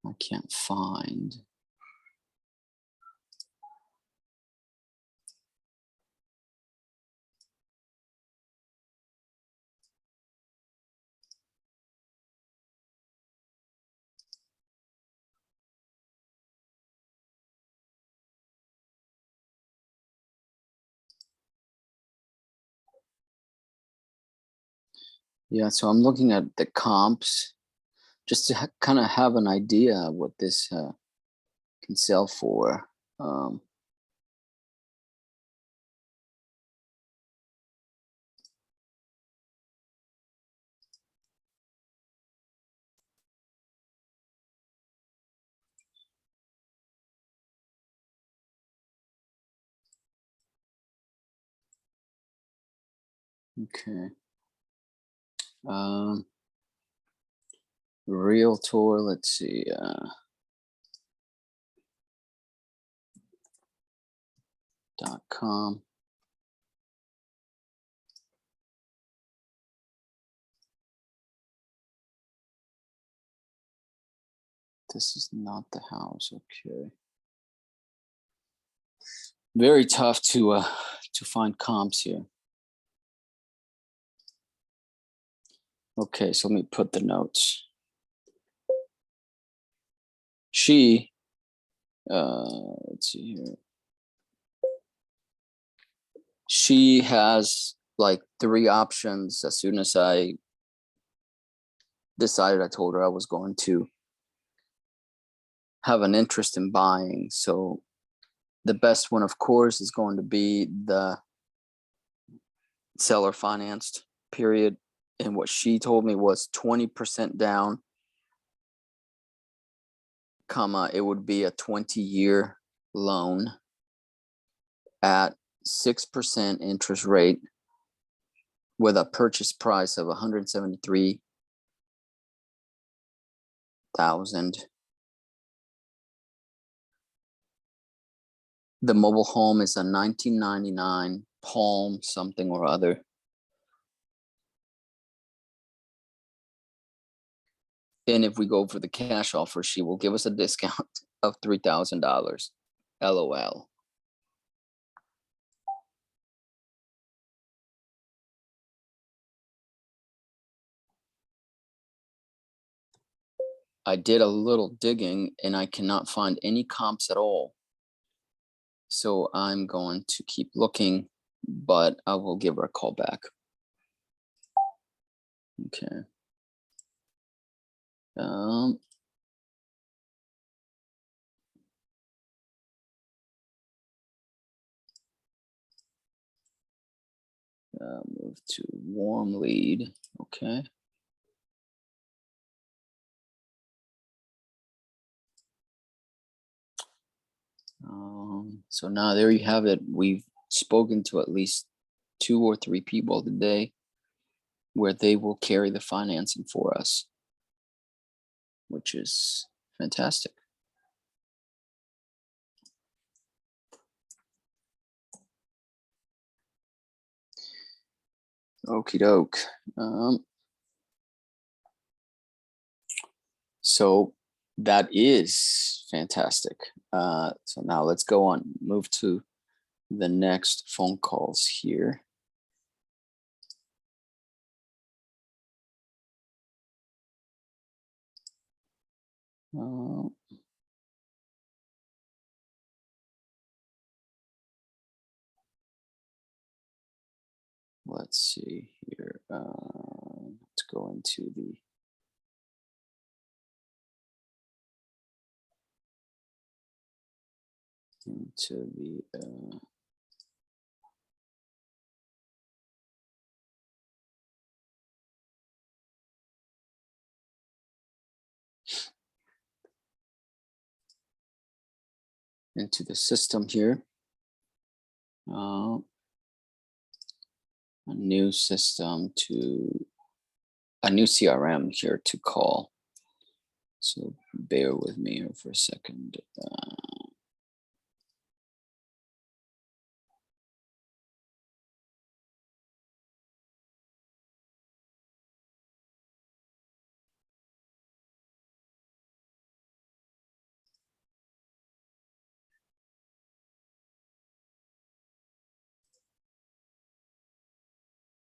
A: I can't find. Yeah, so I'm looking at the comps just to kind of have an idea of what this can sell for. Okay. Realtor, let's see. .com. This is not the house. Okay. Very tough to find comps here. Okay, so let me put the notes. She, let's see here. She has like 3 options. As soon as I decided, I told her I was going to have an interest in buying. So the best one, of course, is going to be the seller financed period. And what she told me was 20% down, comma, it would be a 20-year loan at 6% interest rate with a purchase price of $173,000. The mobile home is a 1999 Palm something or other. And if we go for the cash offer, she will give us a discount of $3,000. LOL. I did a little digging and I cannot find any comps at all. So I'm going to keep looking, but I will give her a call back. Okay. Move to warm lead. Okay. So now there you have it. We've spoken to at least 2 or 3 people today where they will carry the financing for us, which is fantastic. Okie doke. So that is fantastic. So now let's go on, move to the next phone calls here. Let's see here. Let's go into the into the system here. A new system to a new CRM here to call. So bear with me here for a second.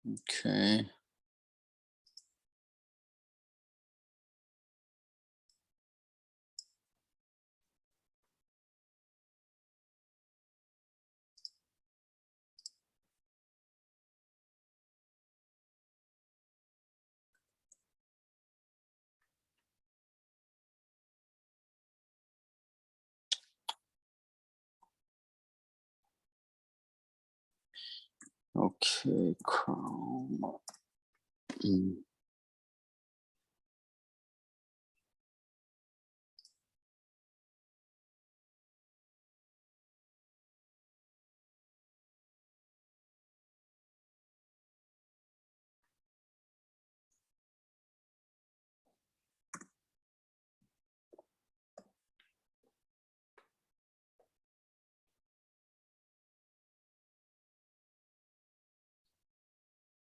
A: Okay. Okay, Chrome.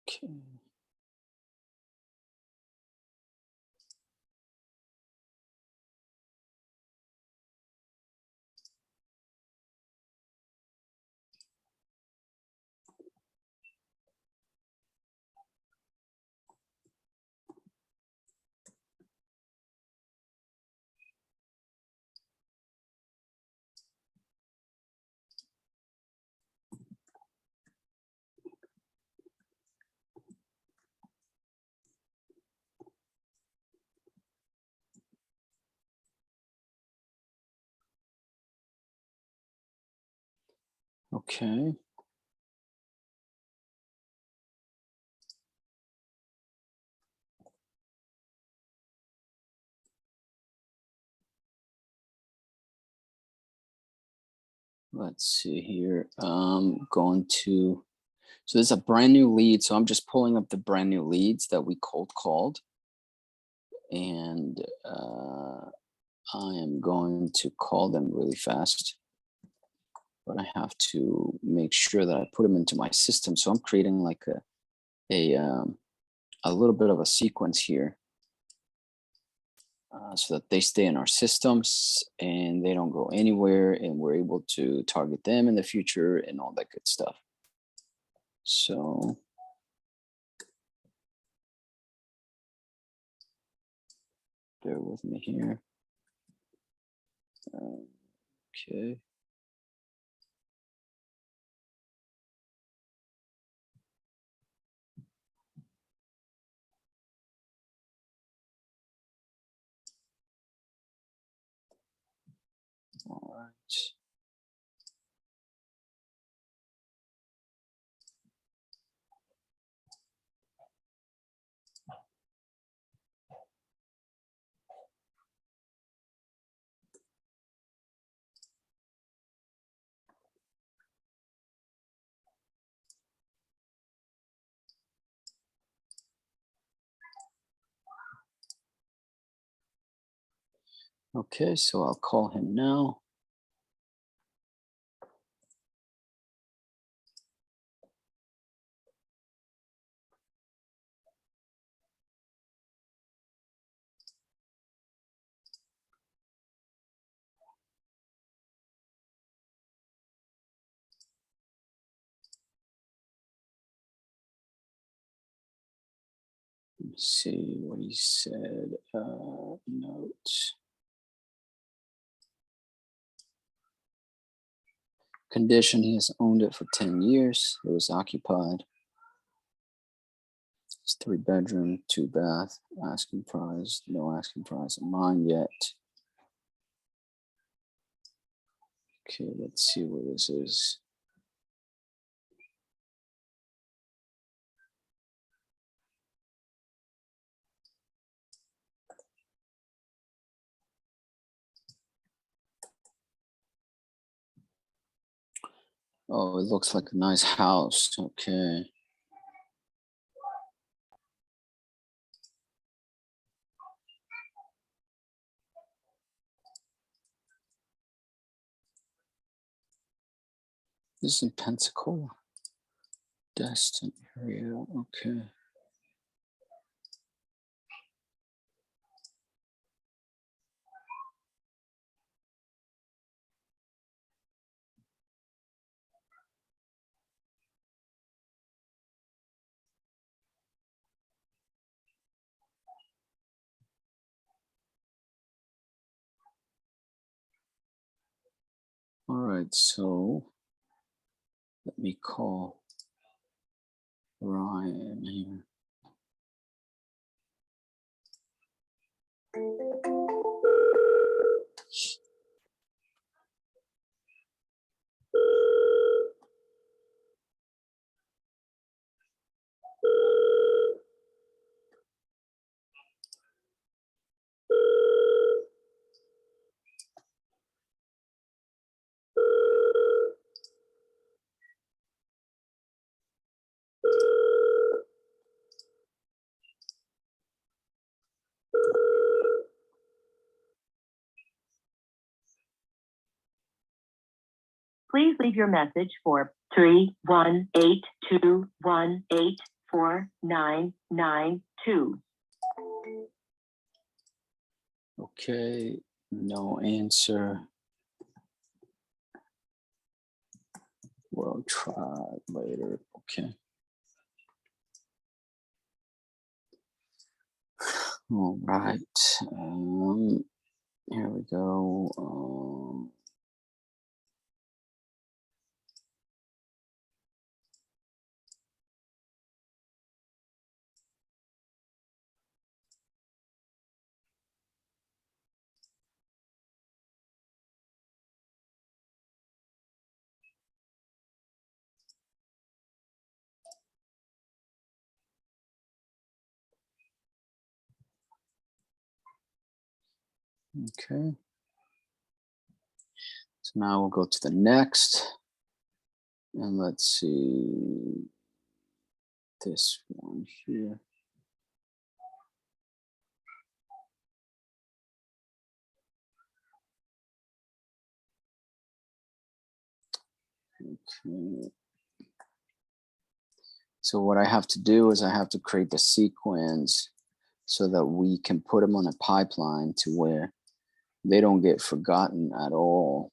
A: Okay. Okay. Let's see here. Going to, so this is a brand new lead. So I'm just pulling up the brand new leads that we cold called. And I am going to call them really fast. But I have to make sure that I put them into my system. So I'm creating like a little bit of a sequence here. So that they stay in our systems and they don't go anywhere, and we're able to target them in the future and all that good stuff. So bear with me here. Okay. All right. Okay, so I'll call him now. Let me see what he said. Notes. Condition, he has owned it for 10 years. It was occupied. It's 3-bedroom, 2-bath, asking price, no asking price of mine yet. Okay, let's see what this is. Oh, it looks like a nice house. Okay. This is in Pensacola. Destin area. Okay. All right, so let me call Ryan here.
D: Please leave your message for 318-218-4992.
A: Okay, no answer. We'll try later. Okay. All right. Here we go. Okay. So now we'll go to the next. And let's see this one here. Okay. So what I have to do is I have to create the sequence so that we can put them on a pipeline to where they don't get forgotten at all.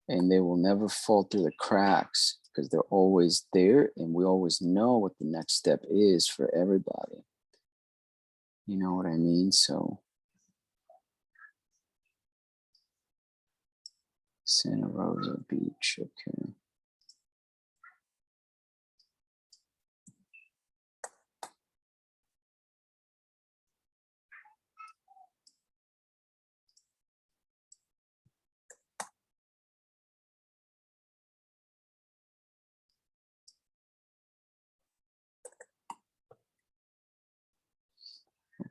A: And they will never fall through the cracks because they're always there and we always know what the next step is for everybody. You know what I mean? So Santa Rosa Beach, okay.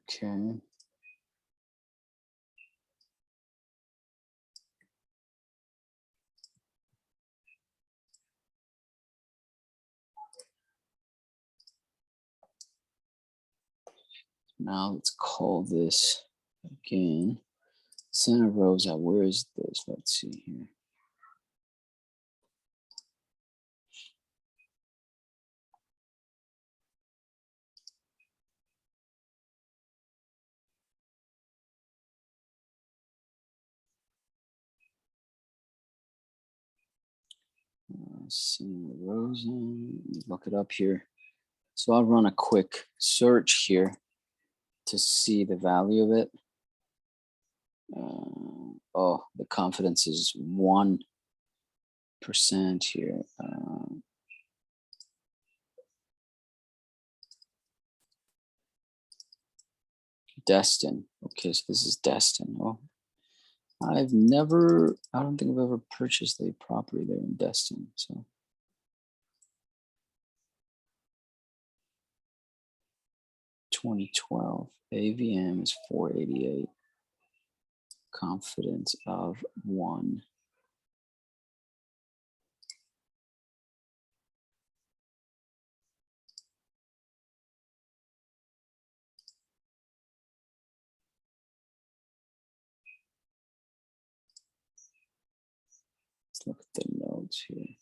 A: Okay. Now let's call this again. Santa Rosa, where is this? Let's see here. Santa Rosa, look it up here. So I'll run a quick search here to see the value of it. Oh, the confidence is 1% here. Destin. Okay, so this is Destin. Oh, I don't think I've ever purchased a property there in Destin. So 2012 AVM is 488. Confidence of 1. Let's look at the notes here.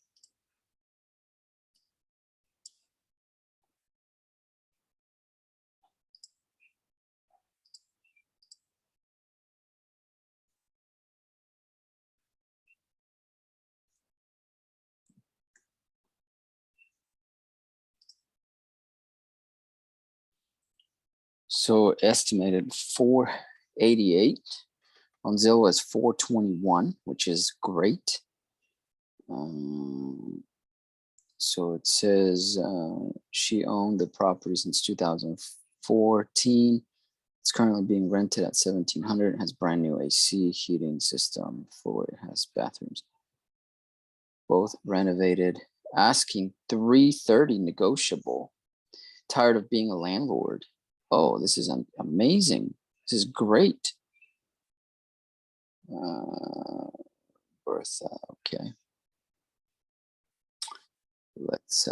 A: So estimated 488. On Zillow is 421, which is great. So it says she owned the property since 2014. It's currently being rented at 1,700. It has brand new AC, heating system, floor. It has bathrooms, both renovated. Asking 330 negotiable. Tired of being a landlord. Oh, this is amazing. This is great. Bertha, okay. Let's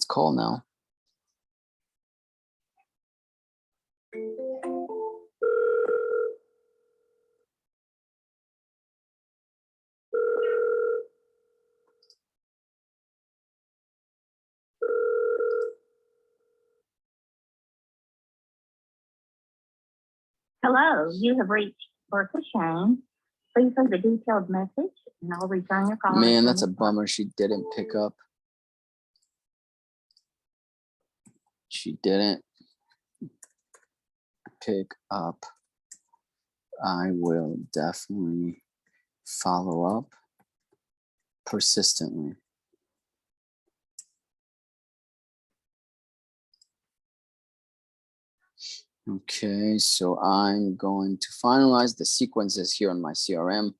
A: call now.
K: Hello, you have reached Bertha Shane. Please leave a detailed message and I'll return your call.
A: Man, that's a bummer. She didn't pick up. She didn't pick up. I will definitely follow up persistently. Okay, so I'm going to finalize the sequences here on my CRM.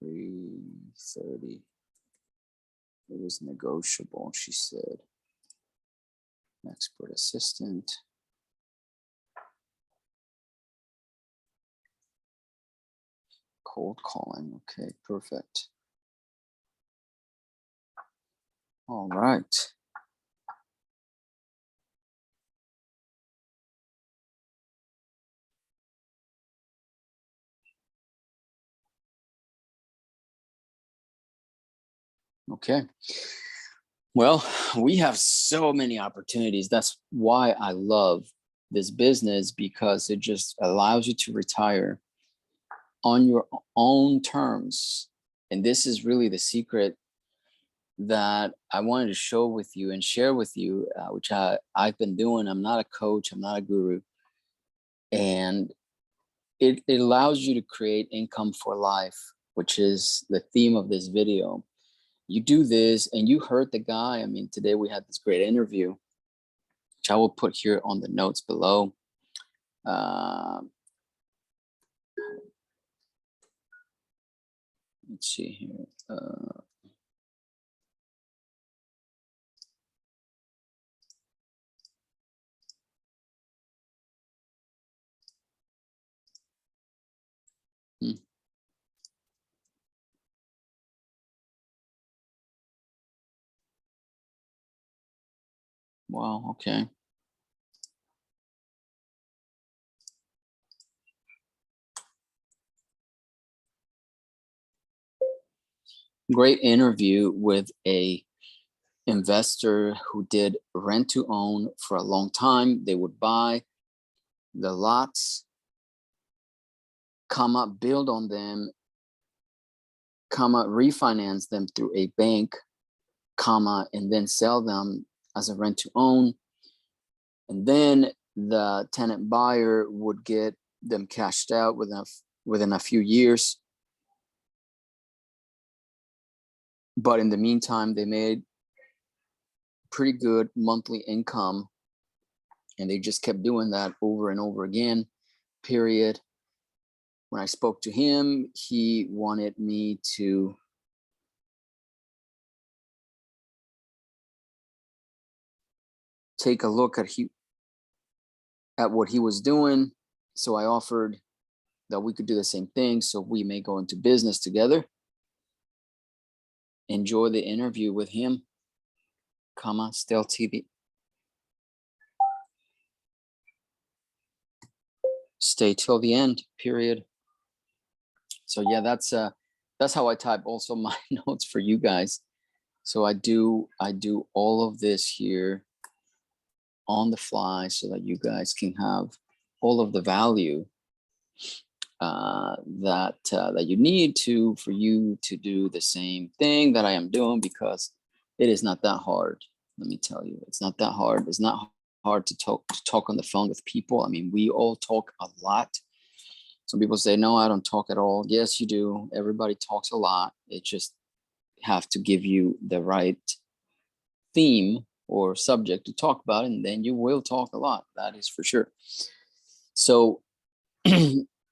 A: 330. It was negotiable, she said. Expert assistant. Cold calling. Okay, perfect. All right. Okay. Well, we have so many opportunities. That's why I love this business, because it just allows you to retire on your own terms. And this is really the secret that I wanted to show with you and share with you, which I've been doing. I'm not a coach, I'm not a guru. And it allows you to create income for life, which is the theme of this video. You do this, and you heard the guy. I mean, today we had this great interview, which I will put here on the notes below. Let's see here. Wow, okay. Great interview with a investor who did rent to own for a long time. They would buy the lots, build on them, refinance them through a bank, and then sell them as a rent to own. And then the tenant buyer would get them cashed out within a few years. But in the meantime, they made pretty good monthly income, and they just kept doing that over and over again, period. When I spoke to him, he wanted me to take a look at what he was doing. So I offered that we could do the same thing, so we may go into business together. Enjoy the interview with him, Still TV. Stay till the end, period. So yeah, that's how I type also my notes for you guys. So I do all of this here on the fly so that you guys can have all of the value that you need for you to do the same thing that I am doing, because it is not that hard. Let me tell you, it's not that hard. It's not hard to talk on the phone with people. I mean, we all talk a lot. Some people say, no, I don't talk at all. Yes, you do. Everybody talks a lot. It just have to give you the right theme or subject to talk about, and then you will talk a lot. That is for sure. So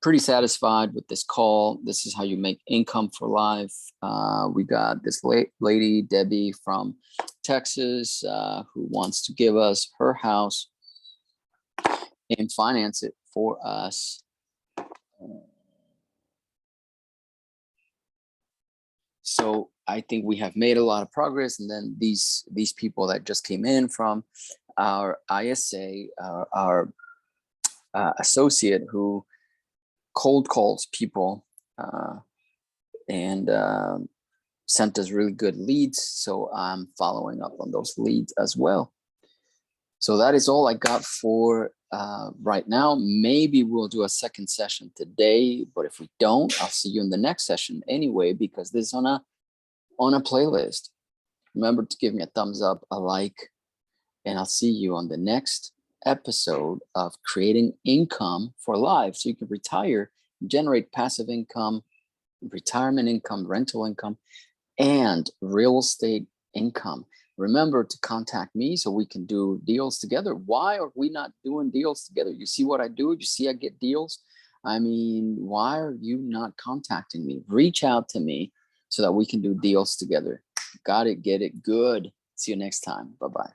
A: pretty satisfied with this call. This is how you make income for life. We got this lady, Debbie from Texas, who wants to give us her house and finance it for us. So I think we have made a lot of progress. And then these people that just came in from our ISA, our associate, who cold calls people and sent us really good leads. So I'm following up on those leads as well. So that is all I got for right now. Maybe we'll do a second session today, but if we don't, I'll see you in the next session anyway, because this is on a playlist. Remember to give me a thumbs up, a like, and I'll see you on the next episode of creating income for life, so you can retire, generate passive income, retirement income, rental income, and real estate income. Remember to contact me so we can do deals together. Why are we not doing deals together? You see what I do? You see I get deals. I mean, why are you not contacting me? Reach out to me so that we can do deals together. Got it. Get it. Good. See you next time. Bye-bye.